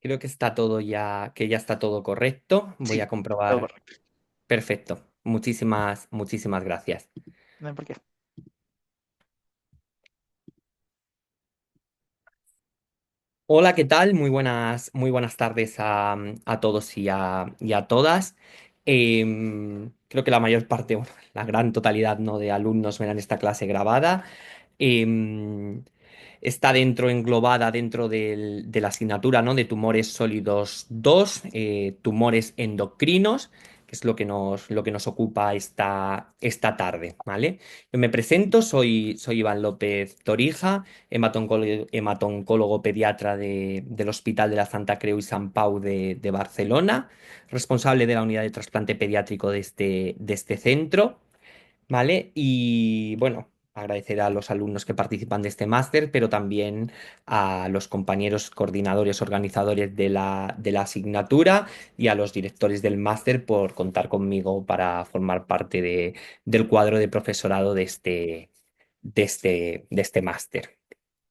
Creo que está todo ya, que ya está todo correcto. Voy Sí, a todo comprobar. correcto. Perfecto. Muchísimas gracias. No hay por qué. Hola, ¿qué tal? Muy buenas tardes a todos y a todas. Creo que la mayor parte, bueno, la gran totalidad, ¿no?, de alumnos verán esta clase grabada. Em, Está englobada dentro de la asignatura, ¿no?, de tumores sólidos 2, tumores endocrinos, que es lo que nos ocupa esta tarde, ¿vale? Yo me presento, soy Iván López Torija, hematoncólogo pediatra del Hospital de la Santa Creu i Sant Pau de Barcelona, responsable de la unidad de trasplante pediátrico de este centro. ¿Vale? Y bueno, agradecer a los alumnos que participan de este máster, pero también a los compañeros coordinadores, organizadores de la asignatura y a los directores del máster por contar conmigo para formar parte del cuadro de profesorado de este máster.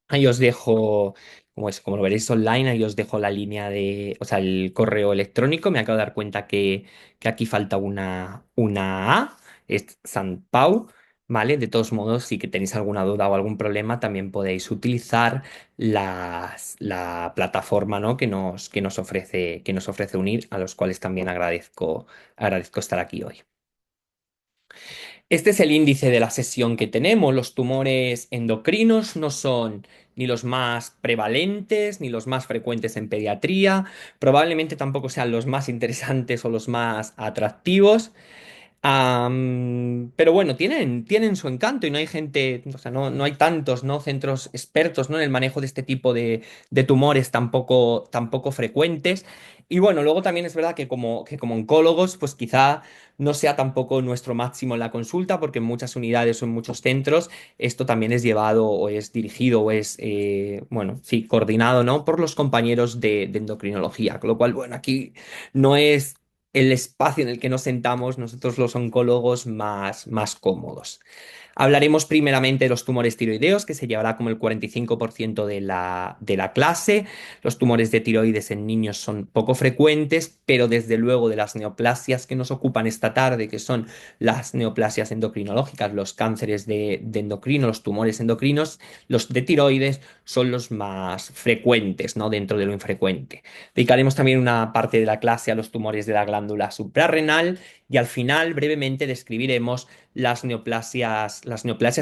Ahí os dejo, como lo veréis online, ahí os dejo la línea o sea, el correo electrónico. Me acabo de dar cuenta que aquí falta una A, es Sant Pau, ¿vale? De todos modos, si que tenéis alguna duda o algún problema, también podéis utilizar la plataforma, ¿no?, que nos ofrece Unir, a los cuales también agradezco estar aquí hoy. Este es el índice de la sesión que tenemos. Los tumores endocrinos no son ni los más prevalentes ni los más frecuentes en pediatría. Probablemente tampoco sean los más interesantes o los más atractivos. Pero bueno, tienen su encanto y no hay gente, o sea, no hay tantos, ¿no?, centros expertos, ¿no?, en el manejo de este tipo de tumores tampoco frecuentes. Y bueno, luego también es verdad que como oncólogos, pues quizá no sea tampoco nuestro máximo en la consulta, porque en muchas unidades o en muchos centros esto también es llevado o es dirigido o es, bueno, sí, coordinado, ¿no?, por los compañeros de endocrinología. Con lo cual, bueno, aquí no es el espacio en el que nos sentamos nosotros los oncólogos más cómodos. Hablaremos primeramente de los tumores tiroideos, que se llevará como el 45% de la clase. Los tumores de tiroides en niños son poco frecuentes, pero desde luego de las neoplasias que nos ocupan esta tarde, que son las neoplasias endocrinológicas, los cánceres de endocrino, los tumores endocrinos, los de tiroides son los más frecuentes, ¿no?, dentro de lo infrecuente. Dedicaremos también una parte de la clase a los tumores de la glándula suprarrenal y al final brevemente describiremos las neoplasias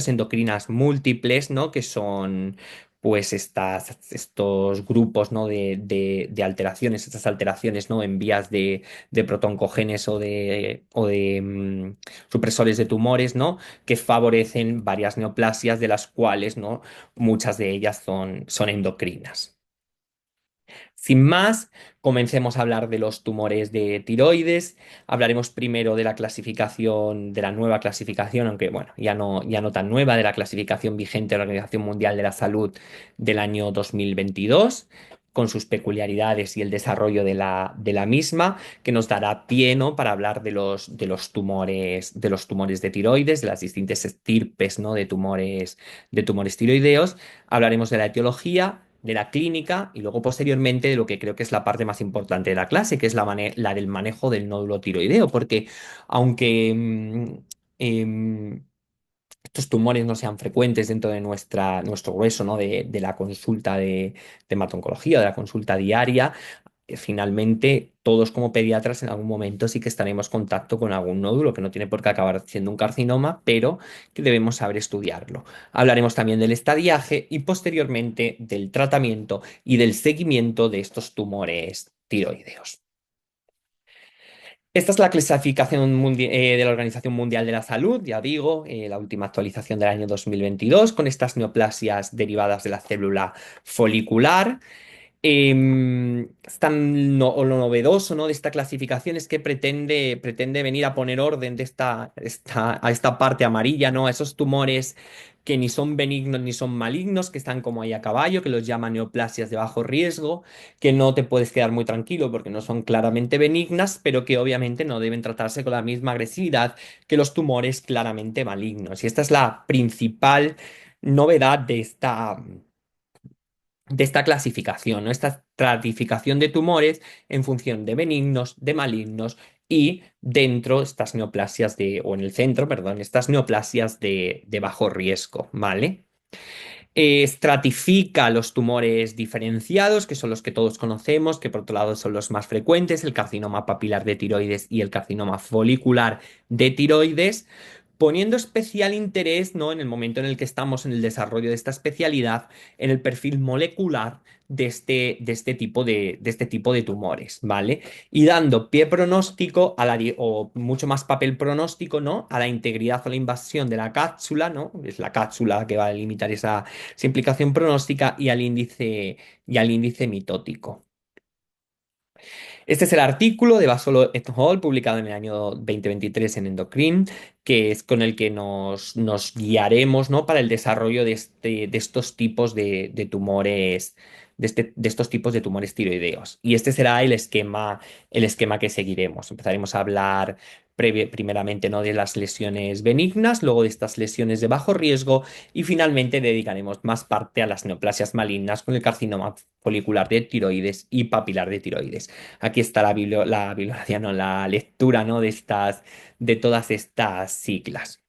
endocrinas múltiples, ¿no?, que son pues estos grupos, ¿no?, de alteraciones, estas alteraciones, ¿no?, en vías de protoncogenes o de supresores de tumores, ¿no?, que favorecen varias neoplasias, de las cuales, ¿no?, muchas de ellas son endocrinas. Sin más, comencemos a hablar de los tumores de tiroides. Hablaremos primero de la clasificación, de la nueva clasificación, aunque bueno, ya no tan nueva, de la clasificación vigente de la Organización Mundial de la Salud del año 2022, con sus peculiaridades y el desarrollo de la misma, que nos dará pie, ¿no?, para hablar de los tumores de tiroides, de las distintas estirpes, ¿no?, de tumores tiroideos. Hablaremos de la etiología, de la clínica y luego posteriormente de lo que creo que es la parte más importante de la clase, que es la del manejo del nódulo tiroideo, porque aunque estos tumores no sean frecuentes dentro de nuestro grueso, ¿no?, de la consulta de hematoncología, de la consulta diaria, finalmente todos como pediatras en algún momento sí que estaremos en contacto con algún nódulo que no tiene por qué acabar siendo un carcinoma, pero que debemos saber estudiarlo. Hablaremos también del estadiaje y posteriormente del tratamiento y del seguimiento de estos tumores tiroideos. Esta es la clasificación de la Organización Mundial de la Salud, ya digo, la última actualización del año 2022, con estas neoplasias derivadas de la célula folicular. Lo novedoso, ¿no?, de esta clasificación es que pretende venir a poner orden a esta parte amarilla, ¿no?, a esos tumores que ni son benignos ni son malignos, que están como ahí a caballo, que los llaman neoplasias de bajo riesgo, que no te puedes quedar muy tranquilo porque no son claramente benignas, pero que obviamente no deben tratarse con la misma agresividad que los tumores claramente malignos. Y esta es la principal novedad de esta clasificación, ¿no? Esta estratificación de tumores en función de benignos, de malignos y dentro estas neoplasias o en el centro, perdón, estas neoplasias de bajo riesgo, ¿vale? Estratifica los tumores diferenciados, que son los que todos conocemos, que por otro lado son los más frecuentes, el carcinoma papilar de tiroides y el carcinoma folicular de tiroides, poniendo especial interés, ¿no? En el momento en el que estamos en el desarrollo de esta especialidad, en el perfil molecular de este tipo de tumores, ¿vale? Y dando pie pronóstico o mucho más papel pronóstico, ¿no? A la integridad o la invasión de la cápsula, ¿no? Es la cápsula que va a limitar esa implicación pronóstica y al índice mitótico. Este es el artículo de Basolo et al. Publicado en el año 2023 en Endocrine, que es con el que nos guiaremos, ¿no? Para el desarrollo de estos tipos de tumores, de estos tipos de tumores tiroideos. Y este será el esquema que seguiremos. Empezaremos a hablar primeramente, ¿no? De las lesiones benignas, luego de estas lesiones de bajo riesgo y finalmente dedicaremos más parte a las neoplasias malignas con el carcinoma folicular de tiroides y papilar de tiroides. Aquí está la bibliografía, no, la lectura, ¿no? De todas estas siglas.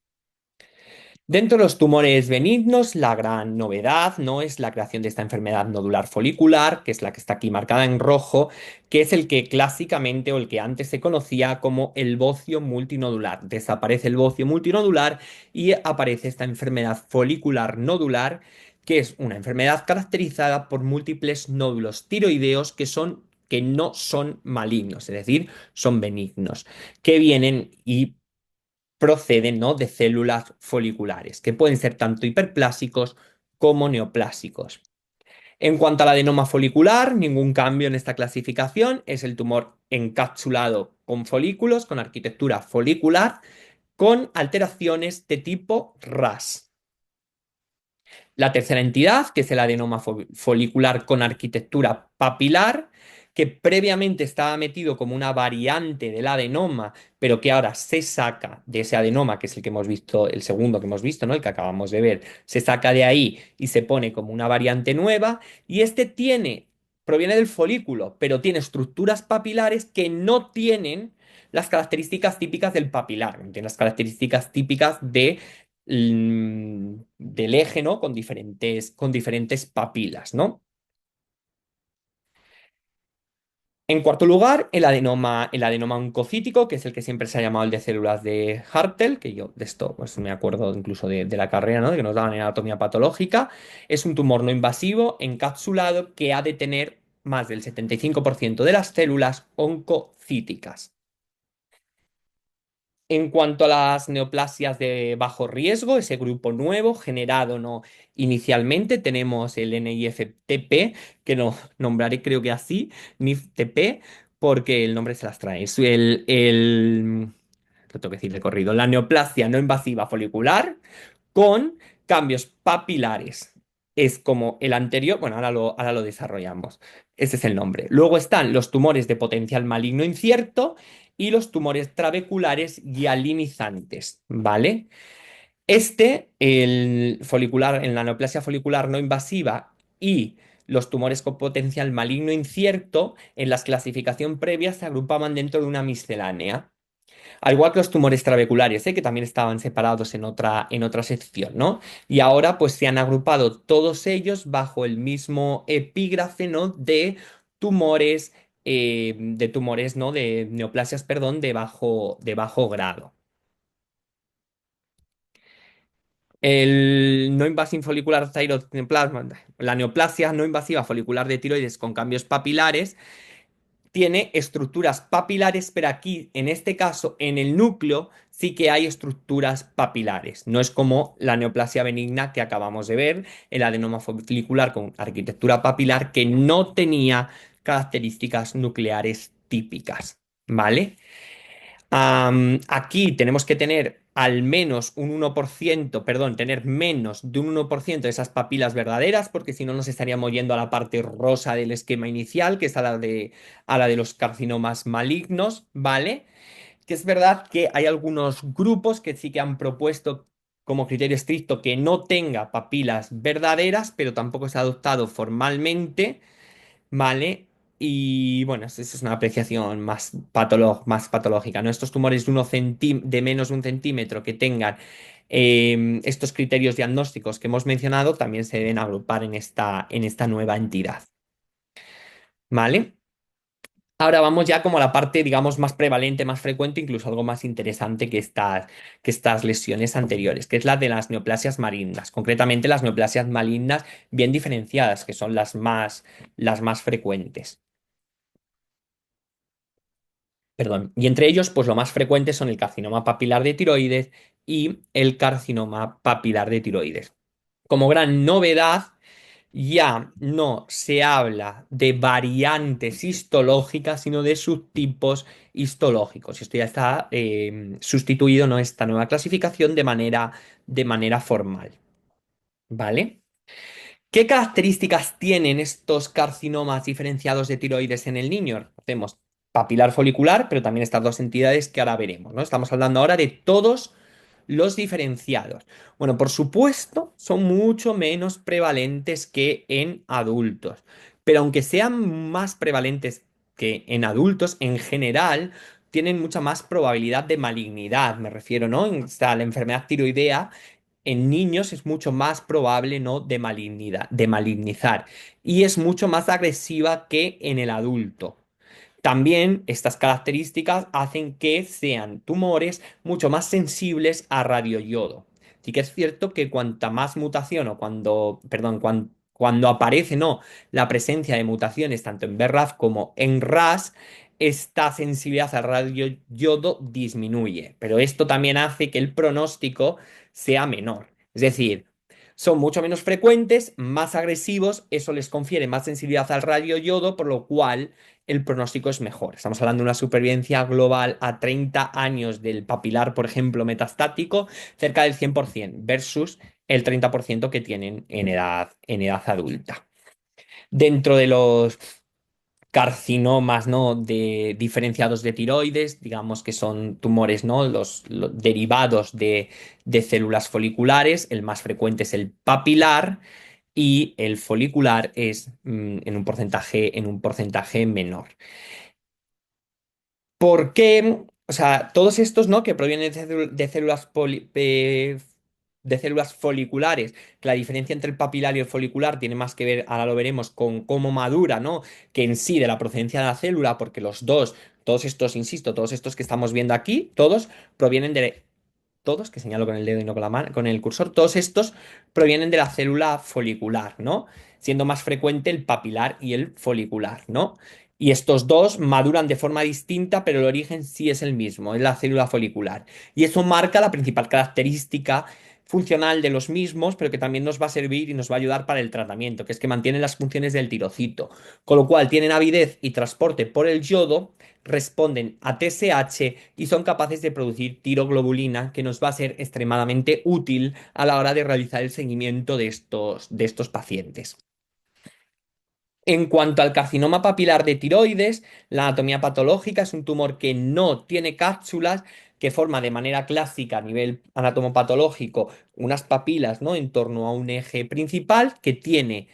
Dentro de los tumores benignos, la gran novedad, ¿no? Es la creación de esta enfermedad nodular folicular, que es la que está aquí marcada en rojo, que es el que clásicamente o el que antes se conocía como el bocio multinodular. Desaparece el bocio multinodular y aparece esta enfermedad folicular nodular, que es una enfermedad caracterizada por múltiples nódulos tiroideos que no son malignos, es decir, son benignos, que vienen y proceden, ¿no? De células foliculares, que pueden ser tanto hiperplásicos como neoplásicos. En cuanto al adenoma folicular, ningún cambio en esta clasificación. Es el tumor encapsulado con folículos, con arquitectura folicular, con alteraciones de tipo RAS. La tercera entidad, que es el adenoma folicular con arquitectura papilar, que previamente estaba metido como una variante del adenoma, pero que ahora se saca de ese adenoma, que es el que hemos visto, el segundo que hemos visto, ¿no? El que acabamos de ver, se saca de ahí y se pone como una variante nueva. Y este proviene del folículo, pero tiene estructuras papilares que no tienen las características típicas del papilar, no tienen las características típicas del eje, ¿no? Con diferentes papilas, ¿no? En cuarto lugar, el adenoma oncocítico, que es el que siempre se ha llamado el de células de Hartel, que yo de esto pues, me acuerdo incluso de la carrera, ¿no? De que nos daban en anatomía patológica. Es un tumor no invasivo, encapsulado, que ha de tener más del 75% de las células oncocíticas. En cuanto a las neoplasias de bajo riesgo, ese grupo nuevo generado, ¿no? Inicialmente, tenemos el NIFTP, que no nombraré creo que así, NIFTP, porque el nombre se las trae. Lo tengo que decir de corrido, la neoplasia no invasiva folicular con cambios papilares. Es como el anterior, bueno, ahora lo desarrollamos. Ese es el nombre. Luego están los tumores de potencial maligno incierto y los tumores trabeculares hialinizantes, ¿vale? El folicular, en la neoplasia folicular no invasiva y los tumores con potencial maligno incierto, en las clasificación previas se agrupaban dentro de una miscelánea. Al igual que los tumores trabeculares, que también estaban separados en otra sección, ¿no? Y ahora pues se han agrupado todos ellos bajo el mismo epígrafe, ¿no? De tumores, ¿no? De neoplasias, perdón, de bajo grado. El no invasive folicular thyroid neoplasma, la neoplasia no invasiva folicular de tiroides con cambios papilares tiene estructuras papilares, pero aquí, en este caso, en el núcleo, sí que hay estructuras papilares. No es como la neoplasia benigna que acabamos de ver, el adenoma folicular con arquitectura papilar que no tenía características nucleares típicas, ¿vale? Aquí tenemos que tener al menos un 1%, perdón, tener menos de un 1% de esas papilas verdaderas, porque si no nos estaríamos yendo a la parte rosa del esquema inicial, que es a la de los carcinomas malignos, ¿vale? Que es verdad que hay algunos grupos que sí que han propuesto como criterio estricto que no tenga papilas verdaderas, pero tampoco se ha adoptado formalmente, ¿vale? Y bueno, esa es una apreciación más patológica, ¿no? Estos tumores de menos de 1 centímetro que tengan estos criterios diagnósticos que hemos mencionado también se deben agrupar en esta nueva entidad, ¿vale? Ahora vamos ya como a la parte, digamos, más prevalente, más frecuente, incluso algo más interesante que estas lesiones anteriores, que es la de las neoplasias malignas, concretamente las neoplasias malignas bien diferenciadas, que son las más frecuentes. Perdón. Y entre ellos, pues lo más frecuente son el carcinoma papilar de tiroides y el carcinoma papilar de tiroides. Como gran novedad, ya no se habla de variantes histológicas, sino de subtipos histológicos. Esto ya está sustituido, ¿no? Esta nueva clasificación de manera formal. ¿Vale? ¿Qué características tienen estos carcinomas diferenciados de tiroides en el niño? Tenemos papilar folicular, pero también estas dos entidades que ahora veremos, ¿no? Estamos hablando ahora de todos los diferenciados. Bueno, por supuesto, son mucho menos prevalentes que en adultos, pero aunque sean más prevalentes que en adultos, en general, tienen mucha más probabilidad de malignidad, me refiero, ¿no? O sea, la enfermedad tiroidea en niños es mucho más probable, ¿no? De malignizar. Y es mucho más agresiva que en el adulto. También estas características hacen que sean tumores mucho más sensibles a radioyodo. Sí que es cierto que cuanta más mutación o perdón, cuando aparece, ¿no? La presencia de mutaciones tanto en BRAF como en RAS, esta sensibilidad al radioyodo disminuye. Pero esto también hace que el pronóstico sea menor. Es decir, son mucho menos frecuentes, más agresivos, eso les confiere más sensibilidad al radioyodo, por lo cual el pronóstico es mejor. Estamos hablando de una supervivencia global a 30 años del papilar, por ejemplo, metastático, cerca del 100% versus el 30% que tienen en edad adulta. Dentro de los carcinomas, ¿no? Diferenciados de tiroides, digamos que son tumores, ¿no? Los derivados de células foliculares, el más frecuente es el papilar y el folicular es en un porcentaje menor. ¿Por qué? O sea, todos estos, ¿no? Que provienen de células de células foliculares, que la diferencia entre el papilar y el folicular tiene más que ver, ahora lo veremos, con cómo madura, ¿no? Que en sí de la procedencia de la célula, porque los dos, todos estos, insisto, todos estos que estamos viendo aquí, todos provienen todos, que señalo con el dedo y no con la mano, con el cursor, todos estos provienen de la célula folicular, ¿no? Siendo más frecuente el papilar y el folicular, ¿no? Y estos dos maduran de forma distinta, pero el origen sí es el mismo, es la célula folicular. Y eso marca la principal característica funcional de los mismos, pero que también nos va a servir y nos va a ayudar para el tratamiento, que es que mantienen las funciones del tirocito, con lo cual tienen avidez y transporte por el yodo, responden a TSH y son capaces de producir tiroglobulina, que nos va a ser extremadamente útil a la hora de realizar el seguimiento de estos pacientes. En cuanto al carcinoma papilar de tiroides, la anatomía patológica es un tumor que no tiene cápsulas, que forma de manera clásica a nivel anatomopatológico unas papilas, ¿no? En torno a un eje principal que tiene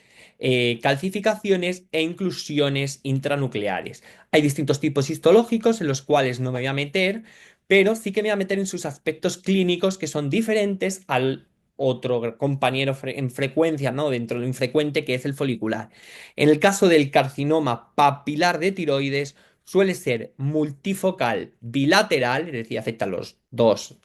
calcificaciones e inclusiones intranucleares. Hay distintos tipos histológicos en los cuales no me voy a meter, pero sí que me voy a meter en sus aspectos clínicos que son diferentes al otro compañero en frecuencia, ¿no? Dentro de lo infrecuente que es el folicular. En el caso del carcinoma papilar de tiroides, suele ser multifocal bilateral, es decir, afecta a los dos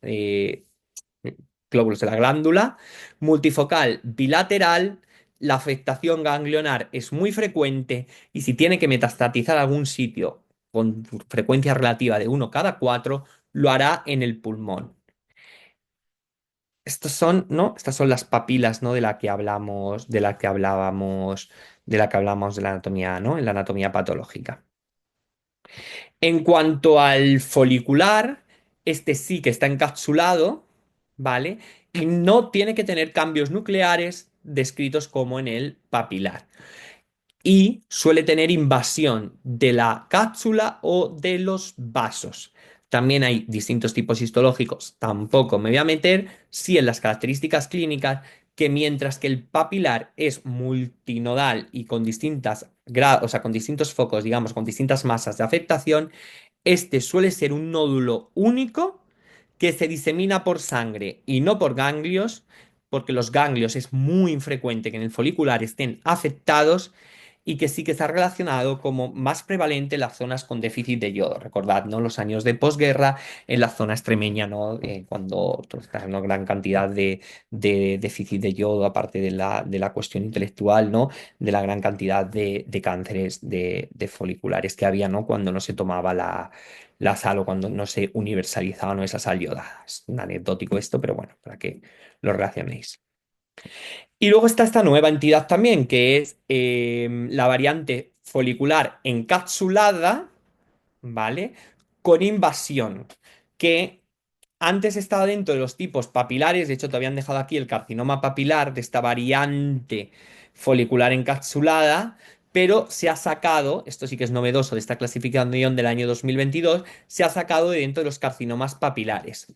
glóbulos de la glándula, multifocal bilateral, la afectación ganglionar es muy frecuente y si tiene que metastatizar algún sitio con frecuencia relativa de 1 cada 4, lo hará en el pulmón. Estos son, ¿no? Estas son las papilas, ¿no? De la que hablamos, de la que hablábamos, de la que hablamos de la anatomía, ¿no? En la anatomía patológica. En cuanto al folicular, este sí que está encapsulado, ¿vale? Y no tiene que tener cambios nucleares descritos como en el papilar. Y suele tener invasión de la cápsula o de los vasos. También hay distintos tipos histológicos, tampoco me voy a meter, sí en las características clínicas, que mientras que el papilar es multinodal y con o sea, con distintos focos, digamos, con distintas masas de afectación, este suele ser un nódulo único que se disemina por sangre y no por ganglios, porque los ganglios es muy infrecuente que en el folicular estén afectados y que sí que está relacionado como más prevalente en las zonas con déficit de yodo. Recordad, ¿no? Los años de posguerra en la zona extremeña, ¿no? Cuando pues, hay una gran cantidad de déficit de yodo, aparte de la cuestión intelectual, ¿no? De la gran cantidad de cánceres de foliculares que había, ¿no? Cuando no se tomaba la sal o cuando no se universalizaba, ¿no? Esa sal yodada. Es un anecdótico esto, pero bueno, para que lo relacionéis. Y luego está esta nueva entidad también, que es la variante folicular encapsulada, ¿vale? Con invasión, que antes estaba dentro de los tipos papilares, de hecho te habían dejado aquí el carcinoma papilar de esta variante folicular encapsulada, pero se ha sacado, esto sí que es novedoso de esta clasificación del año 2022, se ha sacado de dentro de los carcinomas papilares.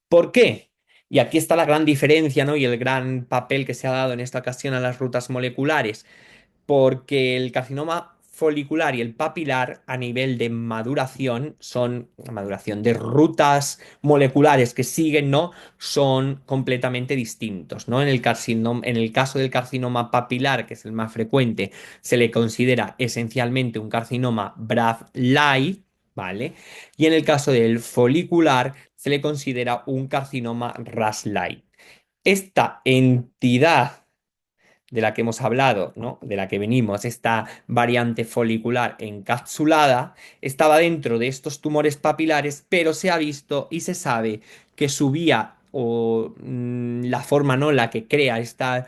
¿Por qué? Y aquí está la gran diferencia, ¿no? Y el gran papel que se ha dado en esta ocasión a las rutas moleculares, porque el carcinoma folicular y el papilar a nivel de maduración son maduración de rutas moleculares que siguen, ¿no? Son completamente distintos, ¿no? En el caso del carcinoma papilar, que es el más frecuente, se le considera esencialmente un carcinoma BRAF-like, ¿vale? Y en el caso del folicular se le considera un carcinoma RAS-like. Esta entidad de la que hemos hablado, ¿no? De la que venimos, esta variante folicular encapsulada, estaba dentro de estos tumores papilares, pero se ha visto y se sabe que su vía o la forma, ¿no? La que crea esta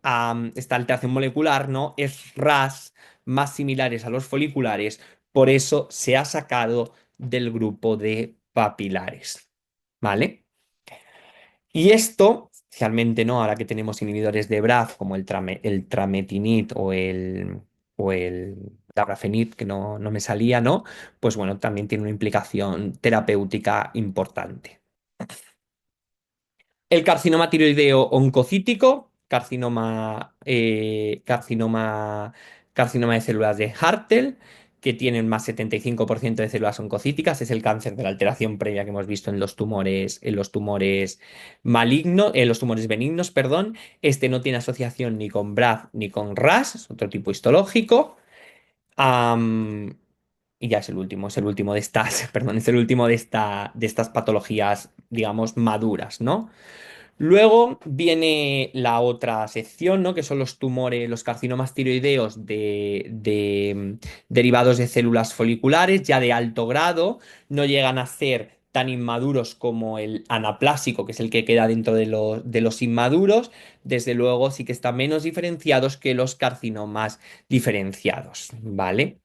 alteración molecular, ¿no? Es RAS, más similares a los foliculares, por eso se ha sacado del grupo de papilares, ¿vale? Y esto, especialmente no, ahora que tenemos inhibidores de BRAF como el trametinib o el dabrafenib, que no me salía, ¿no? Pues bueno, también tiene una implicación terapéutica importante. El carcinoma tiroideo oncocítico, carcinoma de células de Hartel, que tienen más 75% de células oncocíticas, es el cáncer de la alteración previa que hemos visto en los tumores malignos, en los tumores benignos, perdón. Este no tiene asociación ni con BRAF ni con RAS, es otro tipo histológico. Am, y ya es el último de estas, perdón, es el último de estas patologías, digamos, maduras, ¿no? Luego viene la otra sección, ¿no? Que son los tumores, los carcinomas tiroideos derivados de células foliculares, ya de alto grado, no llegan a ser tan inmaduros como el anaplásico, que es el que queda dentro de los inmaduros. Desde luego sí que están menos diferenciados que los carcinomas diferenciados, ¿vale?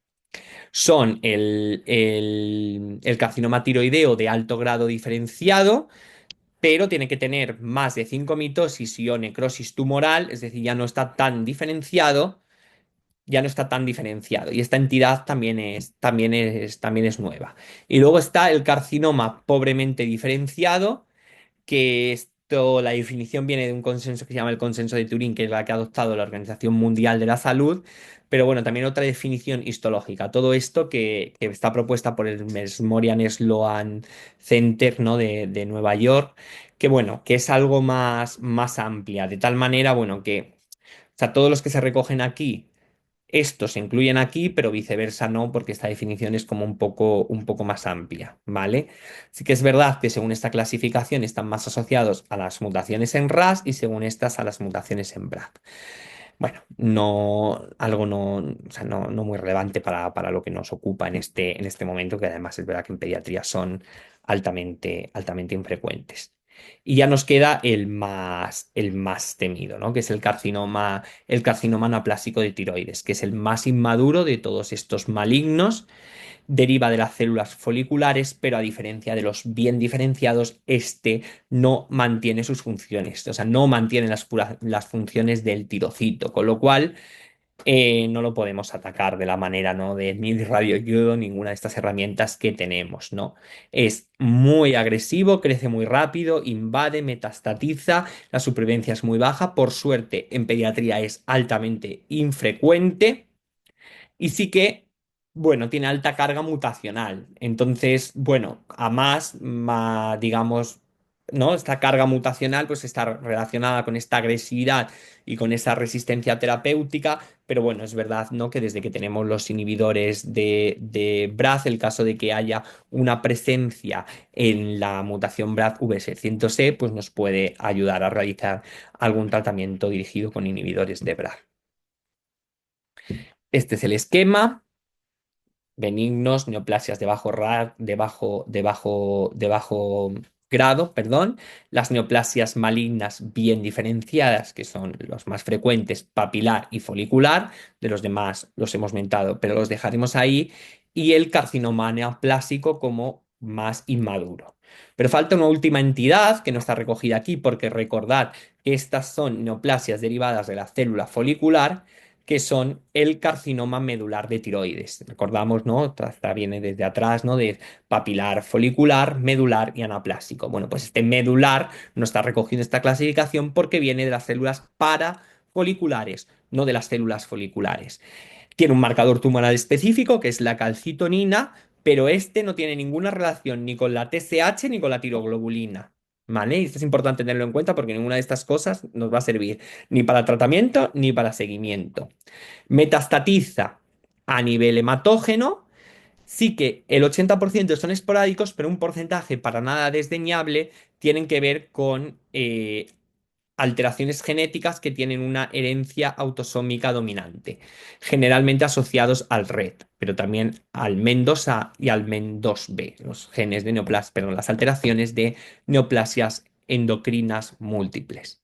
Son el carcinoma tiroideo de alto grado diferenciado, pero tiene que tener más de 5 mitosis y o necrosis tumoral, es decir, ya no está tan diferenciado. Y esta entidad también es nueva. Y luego está el carcinoma pobremente diferenciado, que esto, la definición viene de un consenso que se llama el consenso de Turín, que es la que ha adoptado la Organización Mundial de la Salud, pero bueno, también otra definición histológica. Todo esto que está propuesta por el Smorian Sloan Center, ¿no? de Nueva York, que bueno, que es algo más amplia, de tal manera, bueno, que, o sea, todos los que se recogen aquí estos se incluyen aquí, pero viceversa no, porque esta definición es como un poco más amplia, ¿vale? Sí que es verdad que según esta clasificación están más asociados a las mutaciones en RAS y según estas a las mutaciones en BRAF. Bueno, no, algo no, o sea, no muy relevante para lo que nos ocupa en este momento, que además es verdad que en pediatría son altamente infrecuentes. Y ya nos queda el más temido, ¿no? Que es el carcinoma anaplásico de tiroides, que es el más inmaduro de todos estos malignos, deriva de las células foliculares, pero a diferencia de los bien diferenciados, este no mantiene sus funciones, o sea, no mantiene las funciones del tirocito, con lo cual no lo podemos atacar de la manera, ¿no? De ni de radioyodo, ninguna de estas herramientas que tenemos, ¿no? Es muy agresivo, crece muy rápido, invade, metastatiza, la supervivencia es muy baja. Por suerte, en pediatría es altamente infrecuente. Y sí que, bueno, tiene alta carga mutacional. Entonces, bueno, a digamos, ¿no? Esta carga mutacional pues está relacionada con esta agresividad y con esa resistencia terapéutica, pero bueno, es verdad, ¿no? Que desde que tenemos los inhibidores de BRAF, el caso de que haya una presencia en la mutación BRAF V600E, pues nos puede ayudar a realizar algún tratamiento dirigido con inhibidores de BRAF. Este es el esquema. Benignos, neoplasias de bajo grado, perdón, las neoplasias malignas bien diferenciadas, que son los más frecuentes, papilar y folicular, de los demás los hemos mentado, pero los dejaremos ahí, y el carcinoma neoplásico como más inmaduro. Pero falta una última entidad que no está recogida aquí, porque recordad que estas son neoplasias derivadas de la célula folicular, que son el carcinoma medular de tiroides. Recordamos, ¿no? Esta viene desde atrás, ¿no? De papilar, folicular, medular y anaplásico. Bueno, pues este medular no está recogido en esta clasificación porque viene de las células parafoliculares, no de las células foliculares. Tiene un marcador tumoral específico, que es la calcitonina, pero este no tiene ninguna relación ni con la TSH ni con la tiroglobulina. ¿Vale? Y esto es importante tenerlo en cuenta porque ninguna de estas cosas nos va a servir ni para tratamiento ni para seguimiento. Metastatiza a nivel hematógeno. Sí que el 80% son esporádicos, pero un porcentaje para nada desdeñable tienen que ver con alteraciones genéticas que tienen una herencia autosómica dominante, generalmente asociados al RET, pero también al MEN2A y al MEN2B, los genes de neoplasia, perdón, las alteraciones de neoplasias endocrinas múltiples.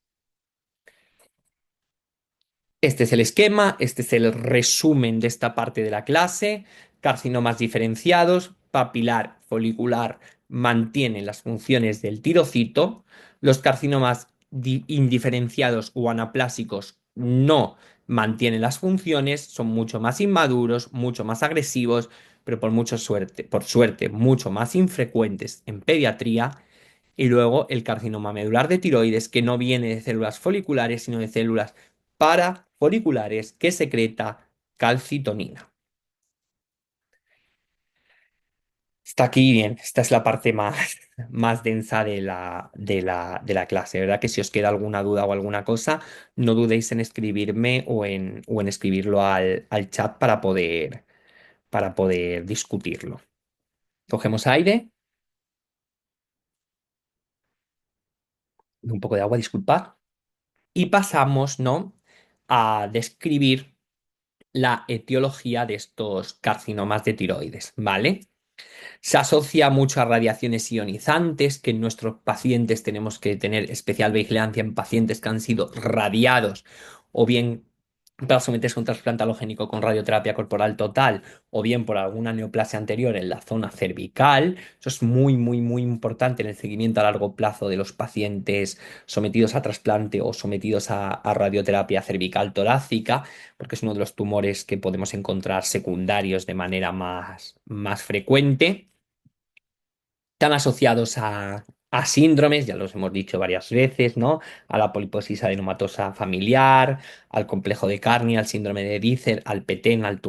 Este es el esquema, este es el resumen de esta parte de la clase. Carcinomas diferenciados, papilar, folicular, mantienen las funciones del tirocito. Los carcinomas indiferenciados o anaplásicos no mantienen las funciones, son mucho más inmaduros, mucho más agresivos, pero por suerte, mucho más infrecuentes en pediatría. Y luego el carcinoma medular de tiroides, que no viene de células foliculares, sino de células parafoliculares que secreta calcitonina. Está aquí bien, esta es la parte más, más densa de la clase, ¿verdad? Que si os queda alguna duda o alguna cosa, no dudéis en escribirme o en escribirlo al chat para poder discutirlo. Cogemos aire, un poco de agua, disculpad, y pasamos, ¿no? A describir la etiología de estos carcinomas de tiroides, ¿vale? Se asocia mucho a radiaciones ionizantes, que en nuestros pacientes tenemos que tener especial vigilancia en pacientes que han sido radiados o bien para someterse a un trasplante halogénico con radioterapia corporal total o bien por alguna neoplasia anterior en la zona cervical. Eso es muy, muy, muy importante en el seguimiento a largo plazo de los pacientes sometidos a trasplante o sometidos a radioterapia cervical torácica, porque es uno de los tumores que podemos encontrar secundarios de manera más frecuente. Están asociados a síndromes, ya los hemos dicho varias veces, ¿no? A la poliposis adenomatosa familiar, al complejo de Carney, al síndrome de Dicer, al PETEN, al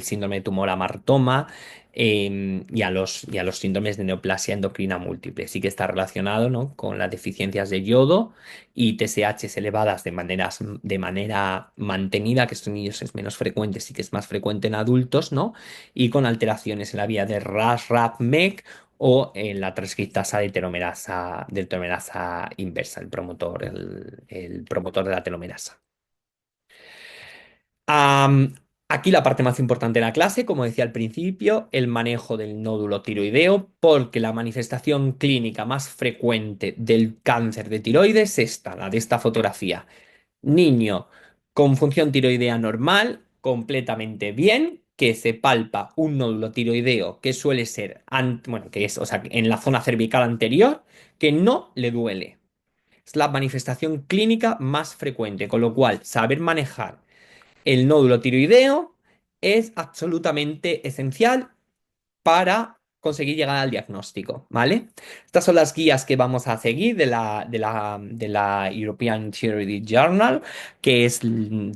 síndrome de tumor amartoma, y a los síndromes de neoplasia endocrina múltiple. Sí que está relacionado, ¿no? Con las deficiencias de yodo y TSHs elevadas de manera mantenida, que estos niños es menos frecuente, sí que es más frecuente en adultos, ¿no? Y con alteraciones en la vía de RAS, RAF, MEC o en la transcriptasa de telomerasa inversa, el promotor de la telomerasa. Am, Aquí la parte más importante de la clase, como decía al principio, el manejo del nódulo tiroideo, porque la manifestación clínica más frecuente del cáncer de tiroides es esta, la de esta fotografía. Niño con función tiroidea normal, completamente bien, que se palpa un nódulo tiroideo que suele ser, bueno, que es, o sea, en la zona cervical anterior, que no le duele. Es la manifestación clínica más frecuente, con lo cual saber manejar El nódulo tiroideo es absolutamente esencial para conseguir llegar al diagnóstico, ¿vale? Estas son las guías que vamos a seguir de la European Thyroid Journal,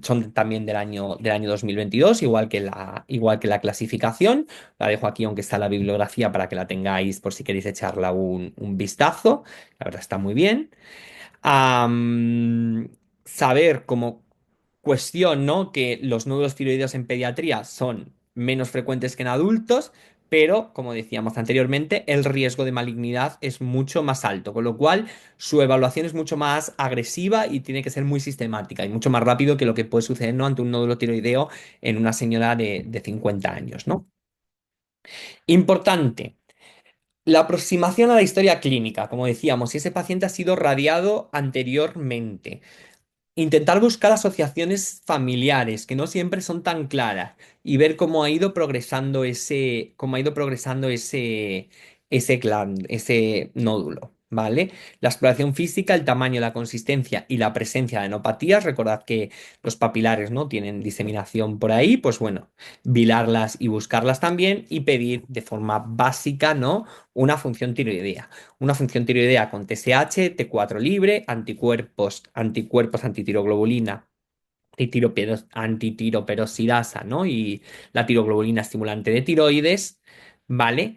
son también del año 2022, igual que la clasificación. La dejo aquí, aunque está la bibliografía, para que la tengáis por si queréis echarla un vistazo. La verdad está muy bien. Am, Saber como cuestión, ¿no? Que los nódulos tiroideos en pediatría son menos frecuentes que en adultos, pero, como decíamos anteriormente, el riesgo de malignidad es mucho más alto, con lo cual su evaluación es mucho más agresiva y tiene que ser muy sistemática y mucho más rápido que lo que puede suceder, ¿no? ante un nódulo tiroideo en una señora de 50 años, ¿no? Importante. La aproximación a la historia clínica, como decíamos, si ese paciente ha sido radiado anteriormente. Intentar buscar asociaciones familiares que no siempre son tan claras y ver cómo ha ido progresando ese nódulo, ¿vale? La exploración física, el tamaño, la consistencia y la presencia de adenopatías. Recordad que los papilares, ¿no? tienen diseminación por ahí, pues bueno, vilarlas y buscarlas también y pedir de forma básica, ¿no? Una función tiroidea. Una función tiroidea con TSH, T4 libre, anticuerpos antitiroglobulina, antitiroperoxidasa, ¿no? Y la tiroglobulina estimulante de tiroides, ¿vale?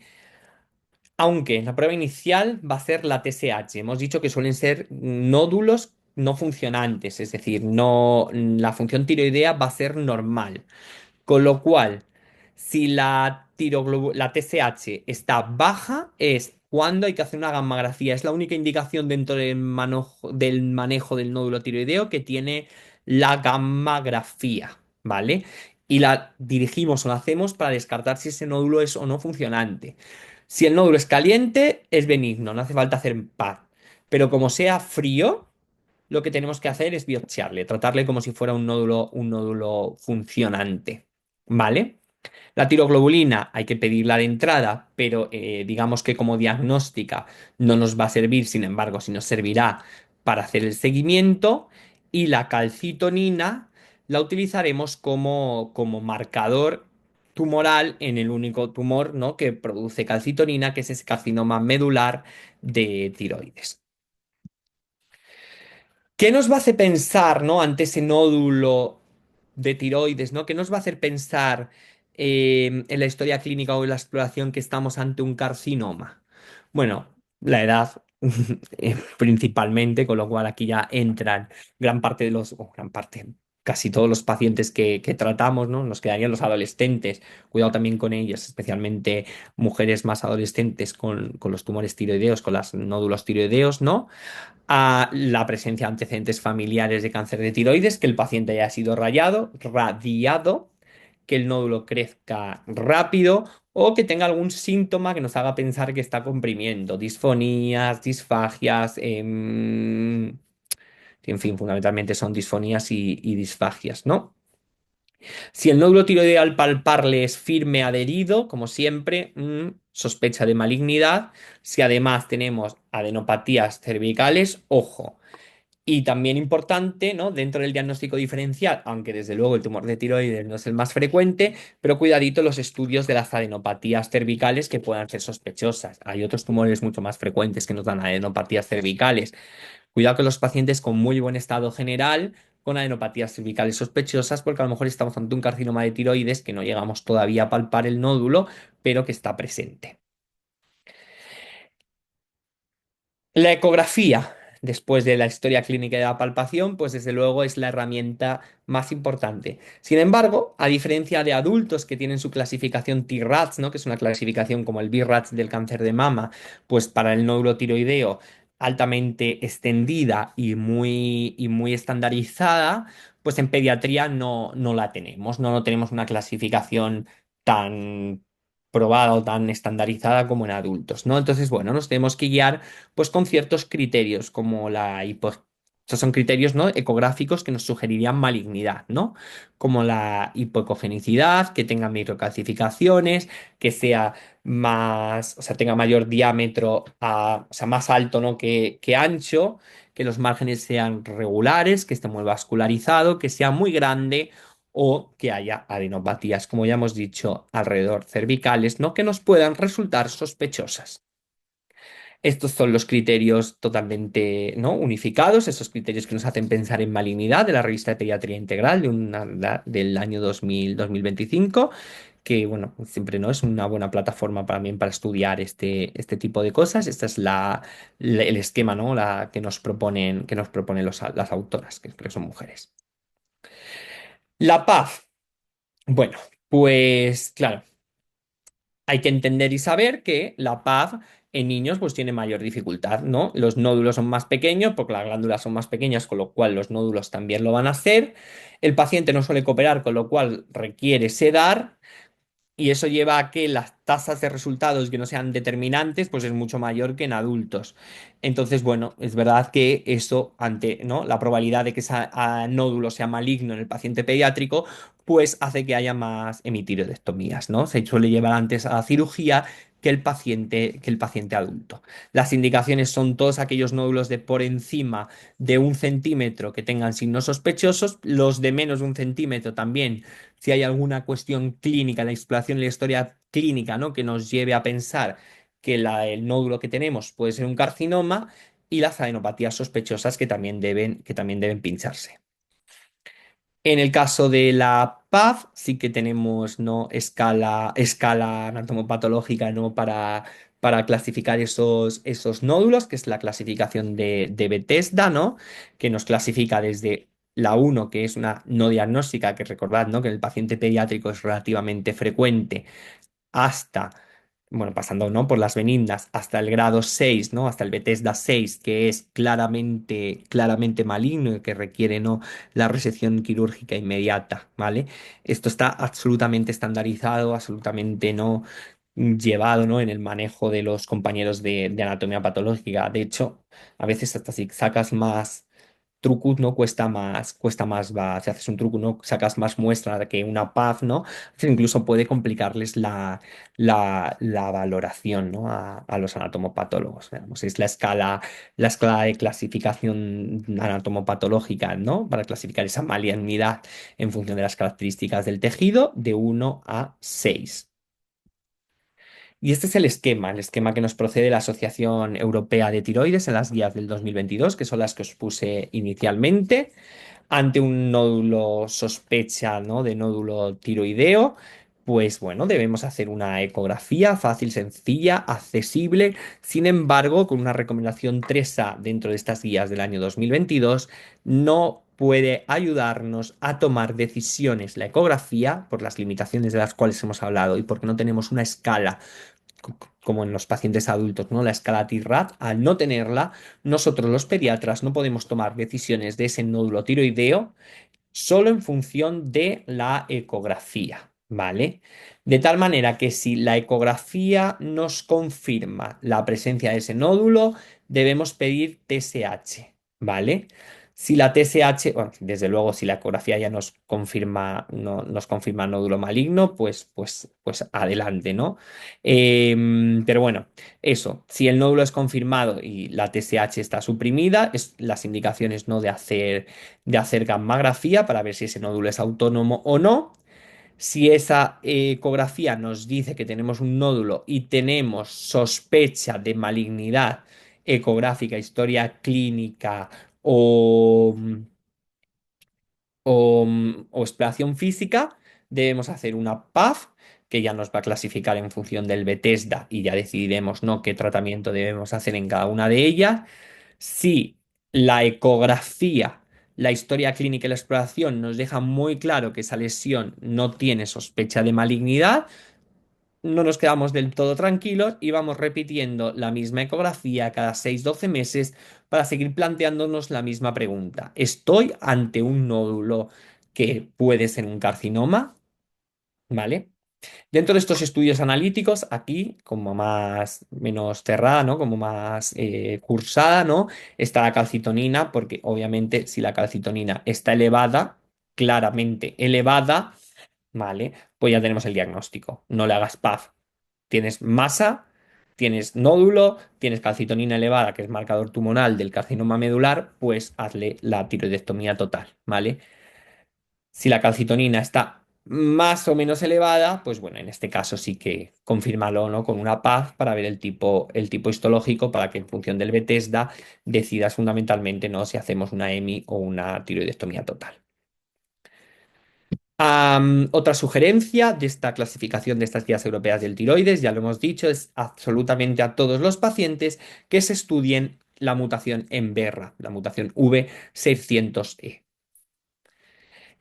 Aunque la prueba inicial va a ser la TSH. Hemos dicho que suelen ser nódulos no funcionantes, es decir, no, la función tiroidea va a ser normal. Con lo cual, si la TSH está baja, es cuando hay que hacer una gammagrafía. Es la única indicación dentro del manejo del nódulo tiroideo que tiene la gammagrafía, ¿vale? Y la dirigimos o la hacemos para descartar si ese nódulo es o no funcionante. Si el nódulo es caliente, es benigno, no hace falta hacer PAD. Pero como sea frío, lo que tenemos que hacer es biopsiarle, tratarle como si fuera un nódulo funcionante. ¿Vale? La tiroglobulina hay que pedirla de entrada, pero digamos que como diagnóstica no nos va a servir, sin embargo, sí nos servirá para hacer el seguimiento. Y la calcitonina la utilizaremos como marcador tumoral en el único tumor, ¿no? que produce calcitonina, que es ese carcinoma medular de tiroides. ¿Qué nos va a hacer pensar, ¿no? ante ese nódulo de tiroides, ¿no? ¿Qué nos va a hacer pensar en la historia clínica o en la exploración que estamos ante un carcinoma? Bueno, la edad principalmente, con lo cual aquí ya entran gran parte, casi todos los pacientes que tratamos, ¿no? Nos quedarían los adolescentes. Cuidado también con ellos, especialmente mujeres más adolescentes con los tumores tiroideos, con los nódulos tiroideos, ¿no? A la presencia de antecedentes familiares de cáncer de tiroides, que el paciente haya sido radiado, que el nódulo crezca rápido o que tenga algún síntoma que nos haga pensar que está comprimiendo, disfonías, disfagias, en fin, fundamentalmente son disfonías y disfagias, ¿no? Si el nódulo tiroideo al palparle es firme adherido, como siempre, sospecha de malignidad. Si además tenemos adenopatías cervicales, ojo. Y también importante, ¿no? Dentro del diagnóstico diferencial, aunque desde luego el tumor de tiroides no es el más frecuente, pero cuidadito los estudios de las adenopatías cervicales que puedan ser sospechosas. Hay otros tumores mucho más frecuentes que nos dan adenopatías cervicales. Cuidado con los pacientes con muy buen estado general, con adenopatías cervicales sospechosas, porque a lo mejor estamos ante un carcinoma de tiroides que no llegamos todavía a palpar el nódulo, pero que está presente. La ecografía, después de la historia clínica y de la palpación, pues desde luego es la herramienta más importante. Sin embargo, a diferencia de adultos que tienen su clasificación T-RADS, ¿no? que es una clasificación como el BRADS del cáncer de mama, pues para el nódulo tiroideo altamente extendida y muy estandarizada, pues en pediatría no la tenemos, no tenemos una clasificación tan probada o tan estandarizada como en adultos, ¿no? Entonces, bueno, nos tenemos que guiar pues con ciertos criterios como estos son criterios, ¿no? ecográficos que nos sugerirían malignidad, ¿no? Como la hipoecogenicidad, que tenga microcalcificaciones, que sea más, o sea, tenga mayor diámetro, o sea, más alto, ¿no? que ancho, que los márgenes sean regulares, que esté muy vascularizado, que sea muy grande o que haya adenopatías, como ya hemos dicho, alrededor cervicales, ¿no? Que nos puedan resultar sospechosas. Estos son los criterios totalmente, ¿no? unificados, esos criterios que nos hacen pensar en malignidad de la revista de Pediatría Integral del año 2025, que bueno, siempre no es una buena plataforma también para estudiar este tipo de cosas. Este es el esquema, ¿no? Que nos proponen las autoras, que creo que son mujeres. La paz. Bueno, pues claro. Hay que entender y saber que la paz en niños pues tiene mayor dificultad, ¿no? Los nódulos son más pequeños porque las glándulas son más pequeñas, con lo cual los nódulos también lo van a hacer. El paciente no suele cooperar, con lo cual requiere sedar. Y eso lleva a que las tasas de resultados que no sean determinantes, pues es mucho mayor que en adultos. Entonces, bueno, es verdad que eso, ante, ¿no? la probabilidad de que ese nódulo sea maligno en el paciente pediátrico, pues hace que haya más emitiroidectomías, ¿no? Se suele llevar antes a la cirugía que el paciente adulto. Las indicaciones son todos aquellos nódulos de por encima de 1 centímetro que tengan signos sospechosos, los de menos de 1 centímetro también si hay alguna cuestión clínica, la exploración y la historia clínica, ¿no? que nos lleve a pensar que el nódulo que tenemos puede ser un carcinoma y las adenopatías sospechosas que también deben pincharse. En el caso de la PAF, sí que tenemos ¿no? escala anatomopatológica ¿no? para clasificar esos nódulos, que es la clasificación de Bethesda, ¿no? que nos clasifica desde la uno, que es una no diagnóstica, que recordad ¿no? que en el paciente pediátrico es relativamente frecuente, hasta, bueno, pasando, ¿no? por las benignas, hasta el grado 6, ¿no? Hasta el Bethesda 6, que es claramente maligno y que requiere, ¿no? la resección quirúrgica inmediata, ¿vale? Esto está absolutamente estandarizado, absolutamente no llevado, ¿no? en el manejo de los compañeros de anatomía patológica. De hecho, a veces hasta si sacas más trucut, ¿no? Cuesta más, si haces un truco, ¿no? Sacas más muestra que una PAF, ¿no? Incluso puede complicarles la valoración, ¿no? a los anatomopatólogos. Veamos, es la escala de clasificación anatomopatológica, ¿no? Para clasificar esa malignidad en función de las características del tejido, de 1 a 6. Y este es el esquema que nos procede la Asociación Europea de Tiroides en las guías del 2022, que son las que os puse inicialmente. Ante un nódulo sospecha, ¿no? de nódulo tiroideo, pues bueno, debemos hacer una ecografía fácil, sencilla, accesible. Sin embargo, con una recomendación 3A dentro de estas guías del año 2022, no puede ayudarnos a tomar decisiones la ecografía por las limitaciones de las cuales hemos hablado y porque no tenemos una escala como en los pacientes adultos, ¿no? La escala T-RAT, al no tenerla, nosotros los pediatras no podemos tomar decisiones de ese nódulo tiroideo solo en función de la ecografía, ¿vale? De tal manera que si la ecografía nos confirma la presencia de ese nódulo, debemos pedir TSH, ¿vale? Si la TSH, bueno, desde luego, si la ecografía ya nos confirma, no, nos confirma nódulo maligno, pues adelante, ¿no? Pero bueno, eso, si el nódulo es confirmado y la TSH está suprimida, es las indicaciones no de hacer gammografía para ver si ese nódulo es autónomo o no. Si esa ecografía nos dice que tenemos un nódulo y tenemos sospecha de malignidad ecográfica, historia clínica o, o exploración física, debemos hacer una PAF que ya nos va a clasificar en función del Bethesda y ya decidiremos, ¿no? qué tratamiento debemos hacer en cada una de ellas. Si la ecografía, la historia clínica y la exploración nos deja muy claro que esa lesión no tiene sospecha de malignidad, no nos quedamos del todo tranquilos y vamos repitiendo la misma ecografía cada 6 12 meses para seguir planteándonos la misma pregunta. ¿Estoy ante un nódulo que puede ser un carcinoma? ¿Vale? Dentro de estos estudios analíticos, aquí, como menos cerrada, ¿no? Como más cursada, ¿no? Está la calcitonina, porque obviamente si la calcitonina está elevada, claramente elevada, ¿vale? Pues ya tenemos el diagnóstico. No le hagas PAF. Tienes masa, tienes nódulo, tienes calcitonina elevada, que es marcador tumoral del carcinoma medular, pues hazle la tiroidectomía total, ¿vale? Si la calcitonina está más o menos elevada, pues bueno, en este caso sí que confírmalo, ¿no? Con una PAZ para ver el tipo histológico para que en función del Bethesda decidas fundamentalmente, ¿no? Si hacemos una EMI o una tiroidectomía total. Otra sugerencia de esta clasificación de estas guías europeas del tiroides, ya lo hemos dicho, es absolutamente a todos los pacientes que se estudien la mutación en BRCA, la mutación V600E.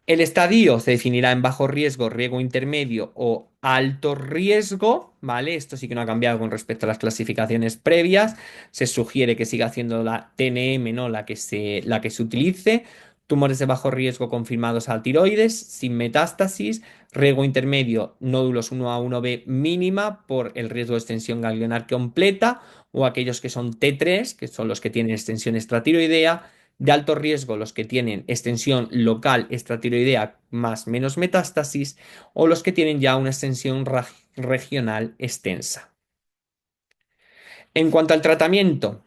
El estadio se definirá en bajo riesgo, riesgo intermedio o alto riesgo, ¿vale? Esto sí que no ha cambiado con respecto a las clasificaciones previas. Se sugiere que siga siendo la TNM, ¿no? La que se utilice. Tumores de bajo riesgo confirmados al tiroides, sin metástasis. Riesgo intermedio, nódulos 1A, 1B mínima por el riesgo de extensión ganglionar completa, o aquellos que son T3, que son los que tienen extensión extratiroidea de alto riesgo los que tienen extensión local extratiroidea más menos metástasis o los que tienen ya una extensión regional extensa. En cuanto al tratamiento,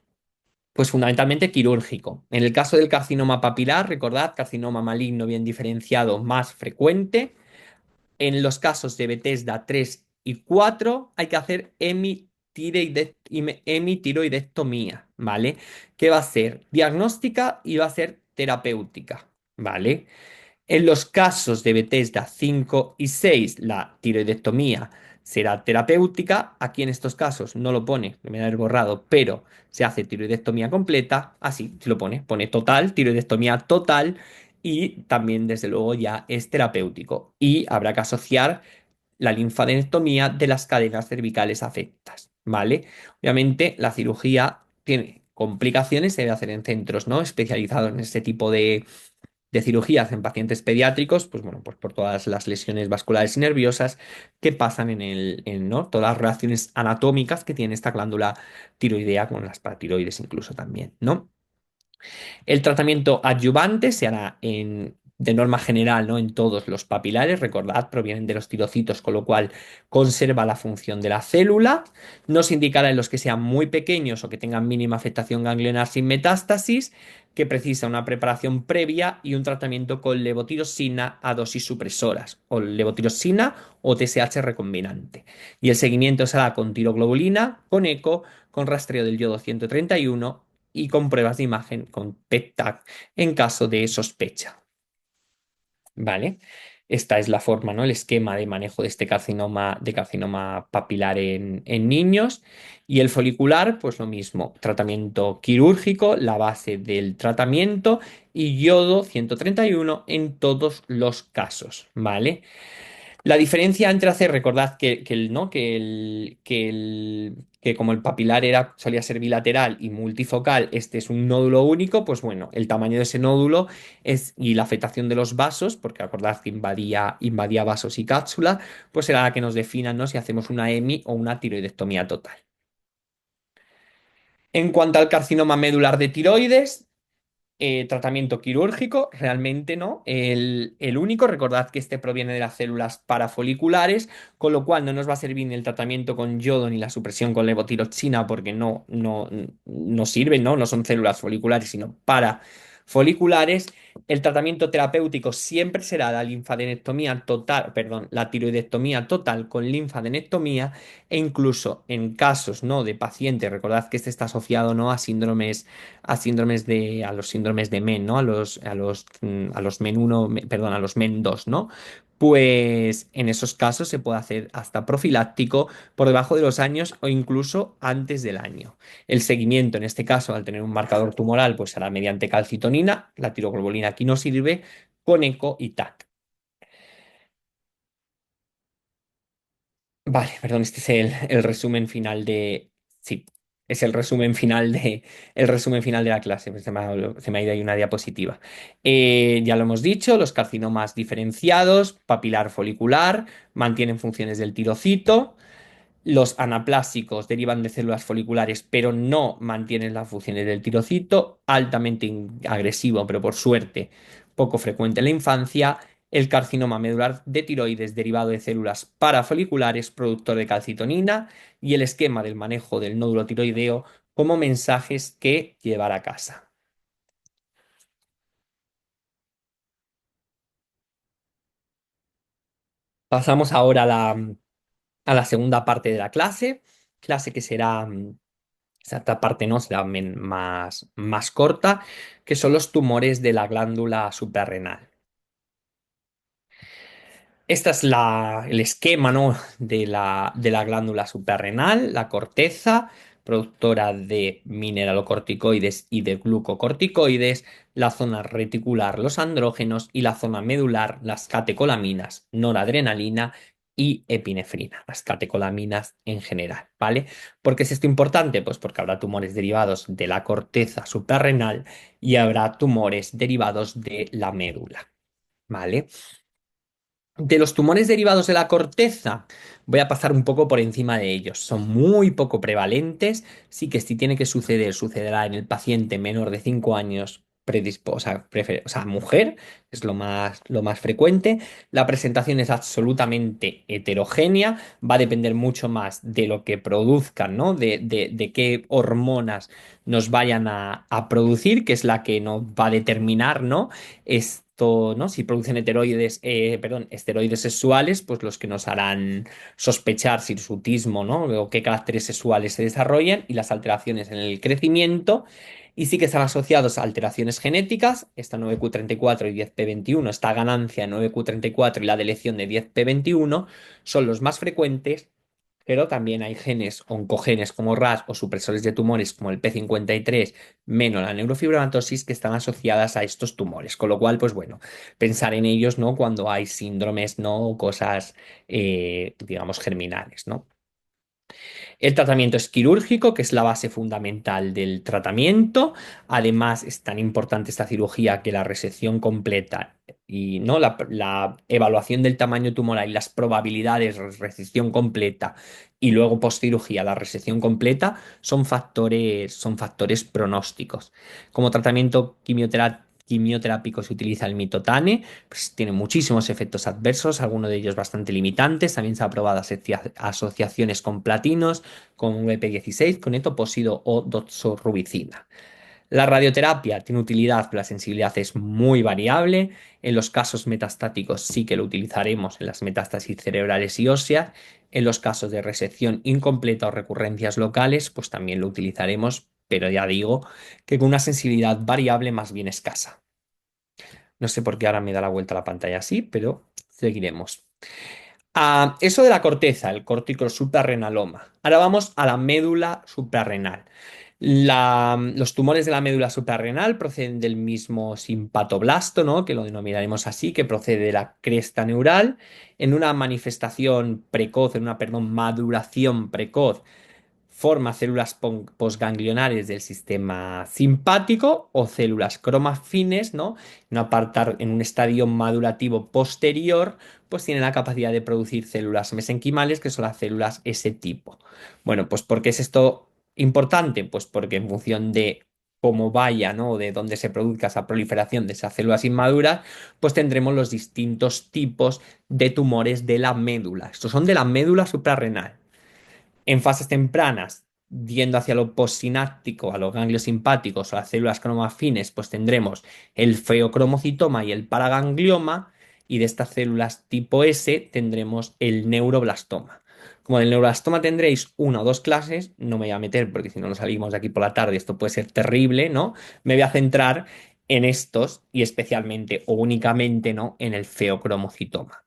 pues fundamentalmente quirúrgico. En el caso del carcinoma papilar, recordad, carcinoma maligno bien diferenciado más frecuente. En los casos de Bethesda 3 y 4 hay que hacer hemitiroidectomía, ¿vale? Que va a ser diagnóstica y va a ser terapéutica, ¿vale? En los casos de Bethesda 5 y 6, la tiroidectomía será terapéutica. Aquí en estos casos no lo pone, me da el borrado, pero se hace tiroidectomía completa. Así se lo pone, pone total, tiroidectomía total y también desde luego ya es terapéutico. Y habrá que asociar la linfadenectomía de las cadenas cervicales afectas, ¿vale? Obviamente la cirugía tiene complicaciones, se debe hacer en centros, ¿no? Especializados en este tipo de cirugías en pacientes pediátricos, pues bueno, pues por todas las lesiones vasculares y nerviosas que pasan ¿no? Todas las reacciones anatómicas que tiene esta glándula tiroidea con las paratiroides incluso también, ¿no? El tratamiento adyuvante se hará de norma general, ¿no? En todos los papilares, recordad, provienen de los tirocitos, con lo cual conserva la función de la célula. No se indicará en los que sean muy pequeños o que tengan mínima afectación ganglionar sin metástasis, que precisa una preparación previa y un tratamiento con levotirosina a dosis supresoras, o levotirosina o TSH recombinante. Y el seguimiento será con tiroglobulina, con eco, con rastreo del yodo 131 y con pruebas de imagen con PET-TAC en caso de sospecha. ¿Vale? Esta es la forma, ¿no? El esquema de manejo de carcinoma papilar en niños. Y el folicular, pues lo mismo, tratamiento quirúrgico, la base del tratamiento y yodo 131 en todos los casos, ¿vale? La diferencia entre hacer, recordad ¿no? Que como el papilar solía ser bilateral y multifocal, este es un nódulo único, pues bueno, el tamaño de ese nódulo y la afectación de los vasos, porque acordad que invadía vasos y cápsula, pues será la que nos defina, ¿no? Si hacemos una EMI o una tiroidectomía total. En cuanto al carcinoma medular de tiroides, tratamiento quirúrgico, realmente no. El único, recordad que este proviene de las células parafoliculares, con lo cual no nos va a servir ni el tratamiento con yodo ni la supresión con levotiroxina porque no sirven, ¿no? No son células foliculares, sino parafoliculares. El tratamiento terapéutico siempre será la linfadenectomía total, perdón, la tiroidectomía total con linfadenectomía e incluso en casos, ¿no? De pacientes, recordad que este está asociado, ¿no? A los síndromes de MEN, ¿no? A los MEN 1, perdón, a los MEN 2, ¿no? Pues en esos casos se puede hacer hasta profiláctico por debajo de los años o incluso antes del año. El seguimiento, en este caso, al tener un marcador tumoral, pues será mediante calcitonina, la tiroglobulina aquí no sirve, con eco y TAC. Vale, perdón, este es el resumen final de. Sí, es el resumen final de la clase. Pues se me ha ido ahí una diapositiva. Ya lo hemos dicho, los carcinomas diferenciados, papilar folicular, mantienen funciones del tirocito. Los anaplásicos derivan de células foliculares, pero no mantienen las funciones del tirocito, altamente agresivo, pero por suerte poco frecuente en la infancia. El carcinoma medular de tiroides derivado de células parafoliculares, productor de calcitonina, y el esquema del manejo del nódulo tiroideo como mensajes que llevar a casa. Pasamos ahora a la segunda parte de la clase que será, esta parte no será más corta, que son los tumores de la glándula suprarrenal. Este es el esquema, ¿no? de la glándula suprarrenal, la corteza, productora de mineralocorticoides y de glucocorticoides, la zona reticular, los andrógenos y la zona medular, las catecolaminas, noradrenalina y epinefrina, las catecolaminas en general, ¿vale? ¿Por qué es esto importante? Pues porque habrá tumores derivados de la corteza suprarrenal y habrá tumores derivados de la médula, ¿vale? De los tumores derivados de la corteza, voy a pasar un poco por encima de ellos. Son muy poco prevalentes. Sí que si tiene que suceder, sucederá en el paciente menor de 5 años, o sea, mujer, es lo más frecuente. La presentación es absolutamente heterogénea. Va a depender mucho más de lo que produzcan, ¿no? De qué hormonas nos vayan a producir, que es la que nos va a determinar, ¿no? Esto, ¿no? Si producen esteroides sexuales, pues los que nos harán sospechar si hirsutismo, ¿no? O qué caracteres sexuales se desarrollan y las alteraciones en el crecimiento. Y sí que están asociados a alteraciones genéticas, esta 9q34 y 10p21, esta ganancia 9q34 y la deleción de 10p21 son los más frecuentes, pero también hay genes oncogenes como RAS o supresores de tumores como el P53 menos la neurofibromatosis que están asociadas a estos tumores. Con lo cual, pues bueno, pensar en ellos, ¿no? Cuando hay síndromes, ¿no? O cosas, digamos, germinales, ¿no? El tratamiento es quirúrgico, que es la base fundamental del tratamiento. Además, es tan importante esta cirugía que la resección completa y ¿no? la evaluación del tamaño tumoral y las probabilidades de resección completa y luego postcirugía la resección completa son factores pronósticos. Como tratamiento quimioterápico se utiliza el mitotane, pues tiene muchísimos efectos adversos, algunos de ellos bastante limitantes. También se han probado asociaciones con platinos, con VP16, con etoposído o doxorubicina. La radioterapia tiene utilidad, pero la sensibilidad es muy variable. En los casos metastáticos sí que lo utilizaremos en las metástasis cerebrales y óseas. En los casos de resección incompleta o recurrencias locales, pues también lo utilizaremos, pero ya digo que con una sensibilidad variable más bien escasa. No sé por qué ahora me da la vuelta a la pantalla así, pero seguiremos. Eso de la corteza, el cortico suprarrenaloma. Ahora vamos a la médula suprarrenal. Los tumores de la médula suprarrenal proceden del mismo simpatoblasto, ¿no? Que lo denominaremos así, que procede de la cresta neural, en una manifestación precoz, en una, perdón, maduración precoz forma células posganglionares del sistema simpático o células cromafines, ¿no? En un estadio madurativo posterior, pues tiene la capacidad de producir células mesenquimales, que son las células S tipo. Bueno, pues ¿por qué es esto importante? Pues porque en función de cómo vaya, ¿no? De dónde se produzca esa proliferación de esas células inmaduras, pues tendremos los distintos tipos de tumores de la médula. Estos son de la médula suprarrenal. En fases tempranas, yendo hacia lo postsináptico, a los ganglios simpáticos o las células cromafines, pues tendremos el feocromocitoma y el paraganglioma, y de estas células tipo S tendremos el neuroblastoma. Como del neuroblastoma tendréis una o dos clases, no me voy a meter porque si no nos salimos de aquí por la tarde esto puede ser terrible, ¿no? Me voy a centrar en estos y especialmente o únicamente, ¿no? En el feocromocitoma.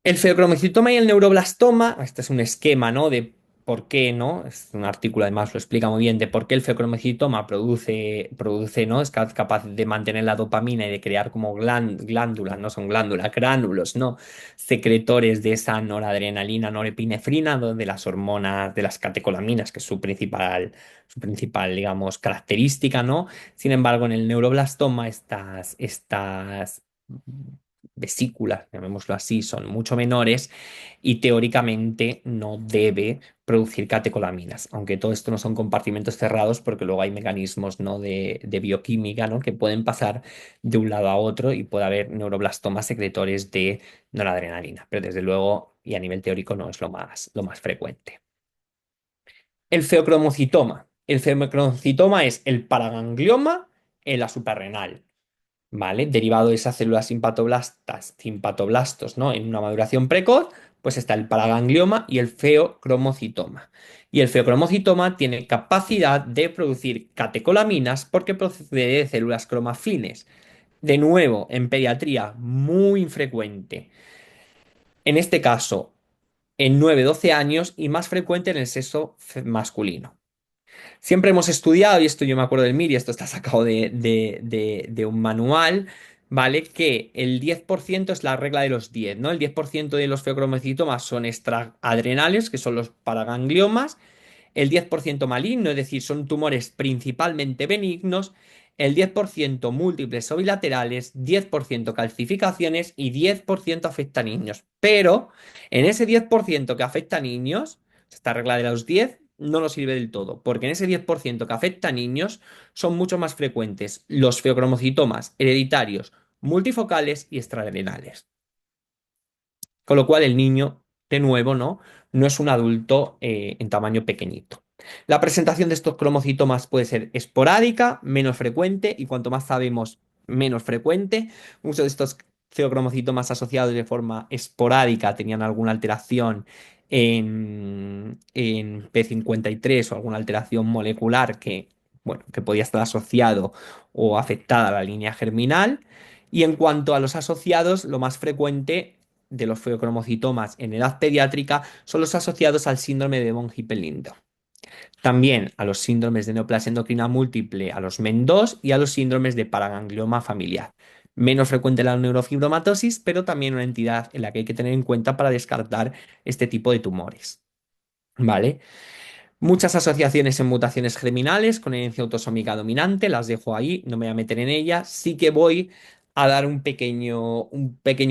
El feocromocitoma y el neuroblastoma, este es un esquema, ¿no? De por qué, ¿no? Es un artículo, además, lo explica muy bien, de por qué el feocromocitoma produce, ¿no? Es capaz de mantener la dopamina y de crear como glándulas, no son glándulas, gránulos, ¿no? Secretores de esa noradrenalina, norepinefrina, de las hormonas, de las catecolaminas, que es digamos, característica, ¿no? Sin embargo, en el neuroblastoma, estas vesículas, llamémoslo así, son mucho menores y teóricamente no debe producir catecolaminas, aunque todo esto no son compartimentos cerrados porque luego hay mecanismos, ¿no? de bioquímica, ¿no? que pueden pasar de un lado a otro y puede haber neuroblastomas secretores de noradrenalina, pero desde luego y a nivel teórico no es lo más frecuente. El feocromocitoma. El feocromocitoma es el paraganglioma en la suprarrenal. ¿vale? Derivado de esas células simpatoblastos, ¿no? En una maduración precoz, pues está el paraganglioma y el feocromocitoma. Y el feocromocitoma tiene capacidad de producir catecolaminas porque procede de células cromafines. De nuevo, en pediatría, muy infrecuente. En este caso, en 9-12 años y más frecuente en el sexo masculino. Siempre hemos estudiado, y esto yo me acuerdo del MIR, y esto está sacado de un manual, ¿vale? Que el 10% es la regla de los 10, ¿no? El 10% de los feocromocitomas son extraadrenales, que son los paragangliomas, el 10% maligno, es decir, son tumores principalmente benignos, el 10% múltiples o bilaterales, 10% calcificaciones y 10% afecta a niños. Pero en ese 10% que afecta a niños, esta regla de los 10 no nos sirve del todo, porque en ese 10% que afecta a niños son mucho más frecuentes los feocromocitomas hereditarios, multifocales y extrarenales. Con lo cual el niño, de nuevo, no es un adulto en tamaño pequeñito. La presentación de estos cromocitomas puede ser esporádica, menos frecuente, y cuanto más sabemos, menos frecuente. Muchos de estos feocromocitomas asociados de forma esporádica tenían alguna alteración en P53 o alguna alteración molecular que, bueno, que podía estar asociado o afectada a la línea germinal. Y en cuanto a los asociados, lo más frecuente de los feocromocitomas en edad pediátrica son los asociados al síndrome de von Hippel-Lindau. También a los síndromes de neoplasia endocrina múltiple, a los MEN2 y a los síndromes de paraganglioma familiar. Menos frecuente la neurofibromatosis, pero también una entidad en la que hay que tener en cuenta para descartar este tipo de tumores. ¿Vale? Muchas asociaciones en mutaciones germinales con herencia autosómica dominante, las dejo ahí, no me voy a meter en ellas. Sí que voy a dar un pequeño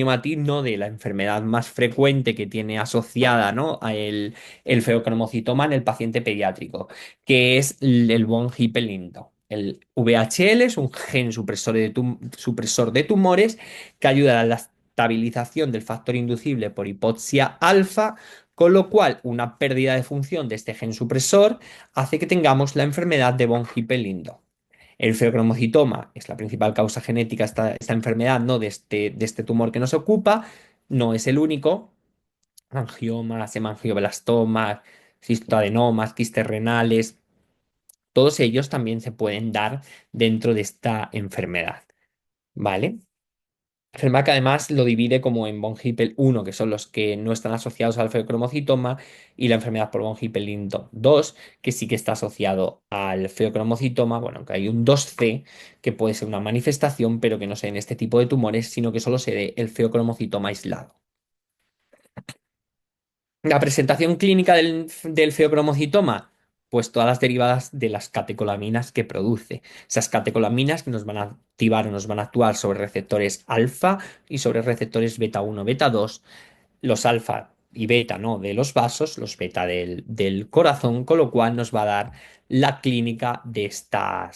matiz, ¿no? De la enfermedad más frecuente que tiene asociada, ¿no? El feocromocitoma en el paciente pediátrico, que es el von Hippel-Lindau. El VHL es un gen supresor de tumores que ayuda a la estabilización del factor inducible por hipoxia alfa, con lo cual, una pérdida de función de este gen supresor hace que tengamos la enfermedad de von Hippel-Lindau. El feocromocitoma es la principal causa genética de esta enfermedad, no de este tumor que nos ocupa, no es el único. Angiomas, hemangioblastomas, cistoadenomas, quistes renales, todos ellos también se pueden dar dentro de esta enfermedad, ¿vale? Fermac además lo divide como en von Hippel 1, que son los que no están asociados al feocromocitoma, y la enfermedad por von Hippel-Lindau 2, que sí que está asociado al feocromocitoma, bueno, aunque hay un 2C, que puede ser una manifestación, pero que no se en este tipo de tumores, sino que solo se dé el feocromocitoma aislado. La presentación clínica del feocromocitoma, pues todas las derivadas de las catecolaminas que produce. Esas catecolaminas que nos van a activar o nos van a actuar sobre receptores alfa y sobre receptores beta 1, beta 2, los alfa y beta, ¿no? De los vasos, los beta del corazón, con lo cual nos va a dar la clínica de esta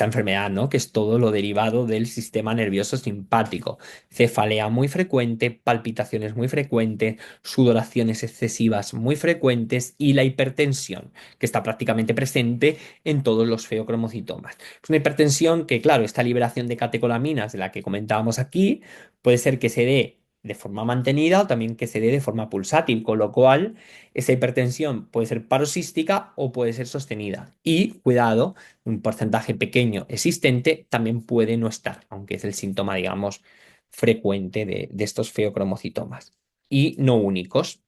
enfermedad, ¿no? Que es todo lo derivado del sistema nervioso simpático. Cefalea muy frecuente, palpitaciones muy frecuentes, sudoraciones excesivas muy frecuentes y la hipertensión, que está prácticamente presente en todos los feocromocitomas. Es una hipertensión que, claro, esta liberación de catecolaminas de la que comentábamos aquí, puede ser que se dé de forma mantenida o también que se dé de forma pulsátil, con lo cual esa hipertensión puede ser paroxística o puede ser sostenida. Y cuidado, un porcentaje pequeño existente también puede no estar, aunque es el síntoma, digamos, frecuente de estos feocromocitomas. Y no únicos.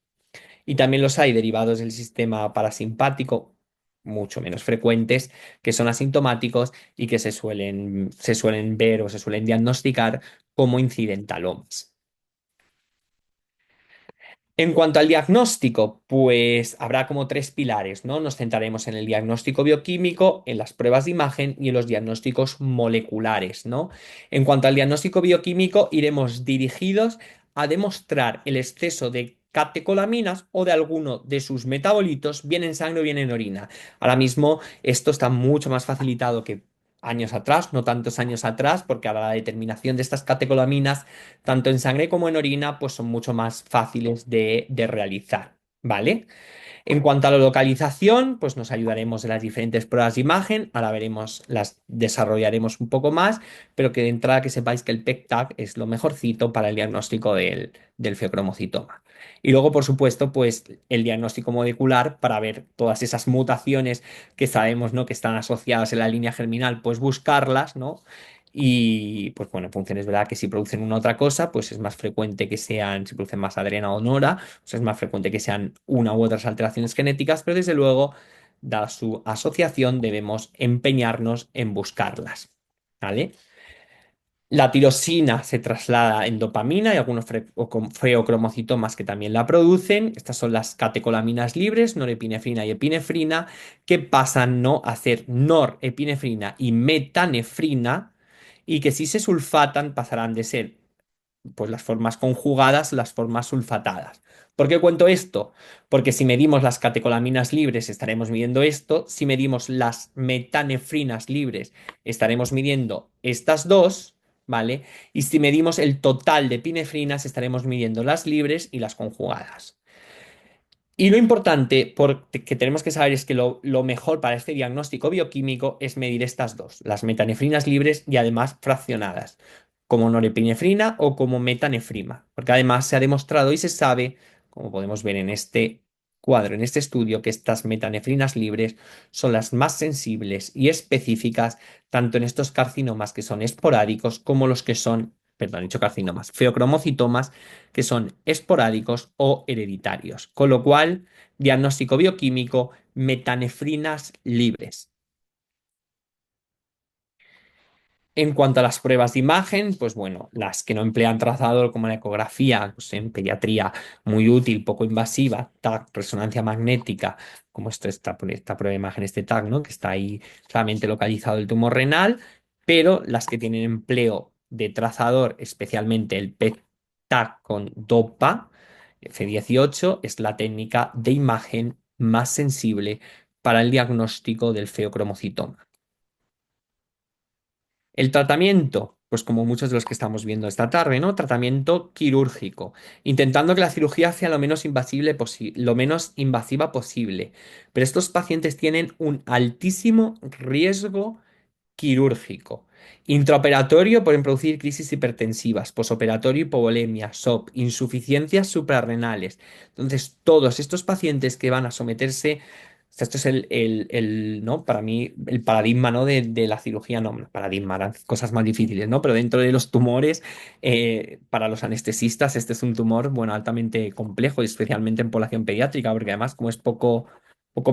Y también los hay derivados del sistema parasimpático, mucho menos frecuentes, que son asintomáticos y que se suelen ver o se suelen diagnosticar como incidentalomas. En cuanto al diagnóstico, pues habrá como tres pilares, ¿no? Nos centraremos en el diagnóstico bioquímico, en las pruebas de imagen y en los diagnósticos moleculares, ¿no? En cuanto al diagnóstico bioquímico, iremos dirigidos a demostrar el exceso de catecolaminas o de alguno de sus metabolitos, bien en sangre o bien en orina. Ahora mismo esto está mucho más facilitado que años atrás, no tantos años atrás, porque ahora la determinación de estas catecolaminas tanto en sangre como en orina, pues son mucho más fáciles de realizar, ¿vale? En cuanto a la localización, pues nos ayudaremos de las diferentes pruebas de imagen, ahora veremos, las desarrollaremos un poco más, pero que de entrada que sepáis que el PEC-TAC es lo mejorcito para el diagnóstico del feocromocitoma. Y luego, por supuesto, pues el diagnóstico molecular para ver todas esas mutaciones que sabemos, ¿no? que están asociadas en la línea germinal, pues buscarlas, ¿no? Y pues bueno, en función es verdad que si producen una otra cosa, pues es más frecuente que sean, si producen más adrena o nora, pues es más frecuente que sean una u otras alteraciones genéticas, pero desde luego, dada su asociación, debemos empeñarnos en buscarlas. ¿Vale? La tirosina se traslada en dopamina y algunos feocromocitomas que también la producen. Estas son las catecolaminas libres, norepinefrina y epinefrina, que pasan ¿no? a ser norepinefrina y metanefrina, y que si se sulfatan pasarán de ser pues las formas conjugadas, las formas sulfatadas. ¿Por qué cuento esto? Porque si medimos las catecolaminas libres estaremos midiendo esto, si medimos las metanefrinas libres estaremos midiendo estas dos, ¿vale? Y si medimos el total de epinefrinas estaremos midiendo las libres y las conjugadas. Y lo importante que tenemos que saber es que lo mejor para este diagnóstico bioquímico es medir estas dos, las metanefrinas libres y además fraccionadas, como norepinefrina o como metanefrina, porque además se ha demostrado y se sabe, como podemos ver en este cuadro, en este estudio, que estas metanefrinas libres son las más sensibles y específicas tanto en estos carcinomas que son esporádicos como los que son, perdón, he dicho carcinomas, feocromocitomas que son esporádicos o hereditarios. Con lo cual, diagnóstico bioquímico, metanefrinas libres. En cuanto a las pruebas de imagen, pues bueno, las que no emplean trazador como la ecografía, pues en pediatría muy útil, poco invasiva, TAC, resonancia magnética, como esta prueba de imagen, este TAC, ¿no? Que está ahí claramente localizado el tumor renal, pero las que tienen empleo de trazador, especialmente el PET-TAC con DOPA, F18, es la técnica de imagen más sensible para el diagnóstico del feocromocitoma. El tratamiento, pues como muchos de los que estamos viendo esta tarde, ¿no? Tratamiento quirúrgico, intentando que la cirugía sea lo menos invasiva posible. Pero estos pacientes tienen un altísimo riesgo quirúrgico. Intraoperatorio pueden producir crisis hipertensivas, posoperatorio hipovolemia, SOP, insuficiencias suprarrenales. Entonces, todos estos pacientes que van a someterse, o sea, esto es ¿no? Para mí, el paradigma, ¿no? de la cirugía, no, paradigma, eran cosas más difíciles, ¿no? Pero dentro de los tumores, para los anestesistas, este es un tumor, bueno, altamente complejo, y especialmente en población pediátrica, porque además, como es poco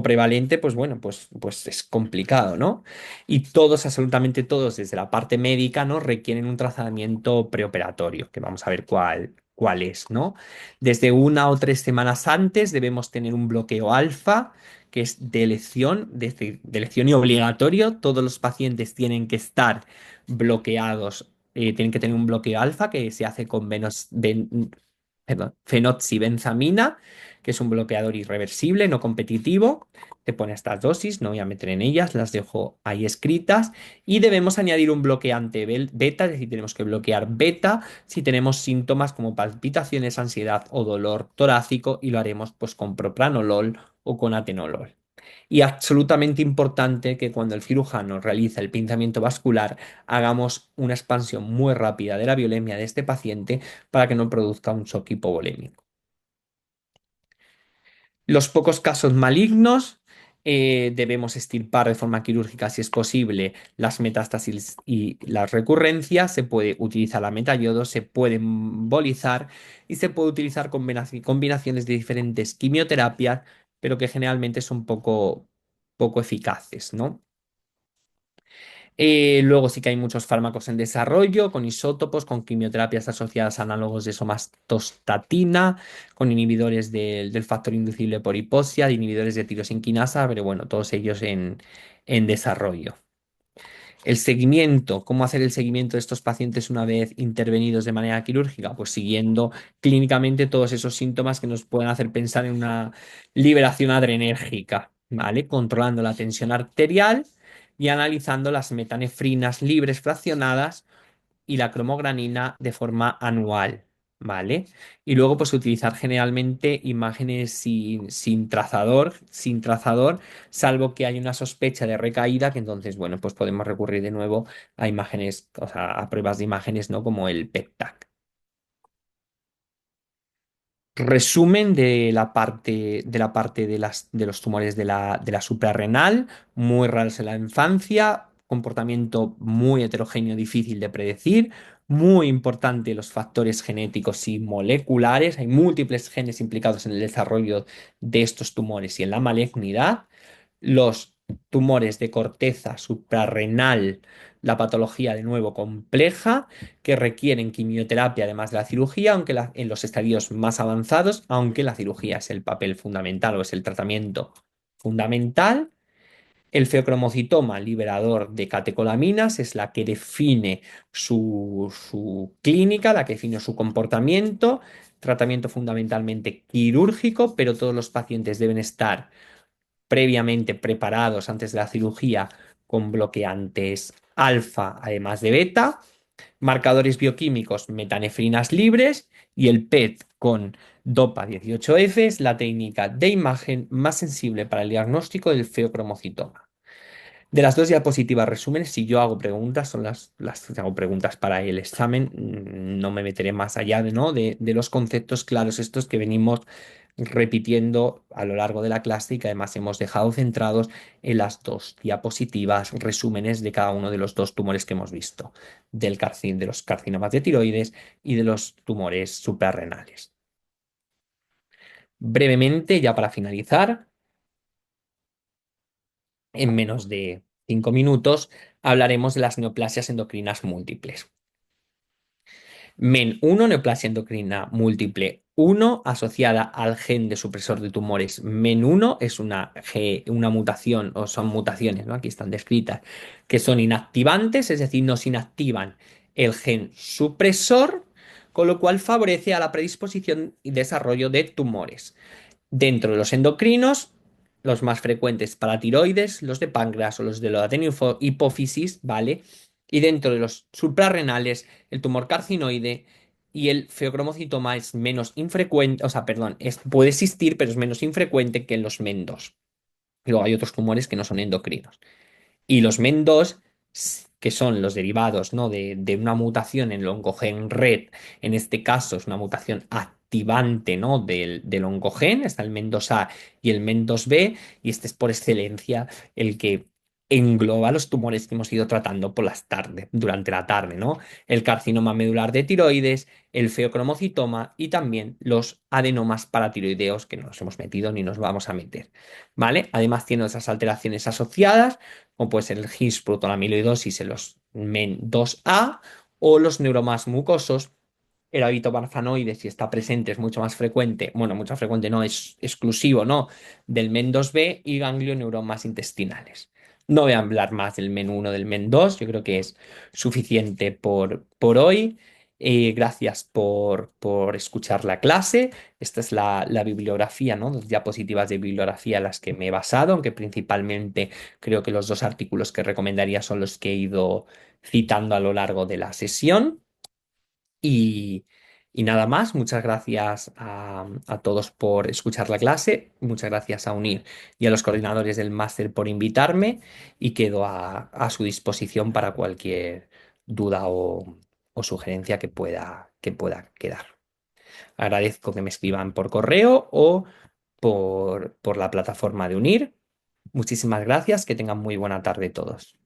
prevalente, pues bueno, pues es complicado, ¿no? Y todos, absolutamente todos, desde la parte médica, ¿no? Requieren un tratamiento preoperatorio, que vamos a ver cuál es, ¿no? Desde 1 o 3 semanas antes debemos tener un bloqueo alfa, que es de elección, de elección y obligatorio. Todos los pacientes tienen que estar bloqueados, tienen que tener un bloqueo alfa que se hace con perdón, fenoxibenzamina, que es un bloqueador irreversible, no competitivo. Te pone estas dosis, no voy a meter en ellas, las dejo ahí escritas. Y debemos añadir un bloqueante beta, es decir, tenemos que bloquear beta si tenemos síntomas como palpitaciones, ansiedad o dolor torácico, y lo haremos pues con propranolol o con atenolol. Y absolutamente importante que cuando el cirujano realiza el pinzamiento vascular hagamos una expansión muy rápida de la biolemia de este paciente para que no produzca un shock hipovolémico. Los pocos casos malignos, debemos extirpar de forma quirúrgica, si es posible, las metástasis y las recurrencias. Se puede utilizar la metayodo, se puede embolizar y se puede utilizar combinaciones de diferentes quimioterapias, pero que generalmente son poco eficaces, ¿no? Luego sí que hay muchos fármacos en desarrollo, con isótopos, con quimioterapias asociadas a análogos de somatostatina, con inhibidores del factor inducible por hipoxia, de inhibidores de tirosinquinasa, pero bueno, todos ellos en desarrollo. El seguimiento, ¿cómo hacer el seguimiento de estos pacientes una vez intervenidos de manera quirúrgica? Pues siguiendo clínicamente todos esos síntomas que nos pueden hacer pensar en una liberación adrenérgica, ¿vale? Controlando la tensión arterial y analizando las metanefrinas libres fraccionadas y la cromogranina de forma anual. ¿vale? Y luego, pues utilizar generalmente imágenes sin trazador, salvo que haya una sospecha de recaída, que entonces, bueno, pues podemos recurrir de nuevo a imágenes, o sea, a pruebas de imágenes, ¿no? Como el PET-TAC. Resumen de la parte de los tumores de la suprarrenal, muy raros en la infancia, comportamiento muy heterogéneo, difícil de predecir, muy importante los factores genéticos y moleculares, hay múltiples genes implicados en el desarrollo de estos tumores y en la malignidad. Los tumores de corteza suprarrenal, la patología de nuevo compleja que requieren quimioterapia además de la cirugía, aunque en los estadios más avanzados, aunque la cirugía es el papel fundamental o es el tratamiento fundamental. El feocromocitoma liberador de catecolaminas es la que define su clínica, la que define su comportamiento, tratamiento fundamentalmente quirúrgico, pero todos los pacientes deben estar previamente preparados antes de la cirugía con bloqueantes alfa, además de beta, marcadores bioquímicos metanefrinas libres y el PET con DOPA 18F es la técnica de imagen más sensible para el diagnóstico del feocromocitoma. De las dos diapositivas resúmenes, si yo hago preguntas, son las que hago preguntas para el examen, no me meteré más allá de los conceptos claros estos que venimos repitiendo a lo largo de la clase y que además hemos dejado centrados en las dos diapositivas, resúmenes de cada uno de los dos tumores que hemos visto, de los carcinomas de tiroides y de los tumores suprarrenales. Brevemente, ya para finalizar, en menos de 5 minutos, hablaremos de las neoplasias endocrinas múltiples. MEN1, neoplasia endocrina múltiple 1, asociada al gen de supresor de tumores MEN1, es una mutación, o son mutaciones, ¿no? Aquí están descritas, que son inactivantes, es decir, nos inactivan el gen supresor, con lo cual favorece a la predisposición y desarrollo de tumores. Dentro de los endocrinos, los más frecuentes para tiroides, los de páncreas o los de la hipófisis, ¿vale? Y dentro de los suprarrenales, el tumor carcinoide y el feocromocitoma es menos infrecuente, o sea, perdón, puede existir, pero es menos infrecuente que en los MEN2. Y luego hay otros tumores que no son endocrinos. Y los MEN2, que son los derivados, ¿no? de una mutación en el oncogen RET, en este caso es una mutación activante, ¿no? del oncogen, está el MEN2A y el MEN2B, y este es por excelencia el que engloba los tumores que hemos ido tratando por las tardes, durante la tarde, ¿no? El carcinoma medular de tiroides, el feocromocitoma y también los adenomas paratiroideos que no nos hemos metido ni nos vamos a meter, ¿vale? Además tiene esas alteraciones asociadas como puede ser el Hinge protonamiloidosis en los MEN2A o los neuromas mucosos. El hábito barfanoide, si está presente, es mucho más frecuente, bueno, mucho más frecuente no, es exclusivo, ¿no? Del MEN2B y ganglioneuromas intestinales. No voy a hablar más del MEN1, del MEN2, yo creo que es suficiente por hoy. Gracias por escuchar la clase. Esta es la bibliografía, ¿no? Dos diapositivas de bibliografía en las que me he basado, aunque principalmente creo que los dos artículos que recomendaría son los que he ido citando a lo largo de la sesión. Y, y nada más, muchas gracias a todos por escuchar la clase, muchas gracias a UNIR y a los coordinadores del máster por invitarme y quedo a su disposición para cualquier duda o sugerencia que pueda quedar. Agradezco que me escriban por correo o por la plataforma de UNIR. Muchísimas gracias, que tengan muy buena tarde todos.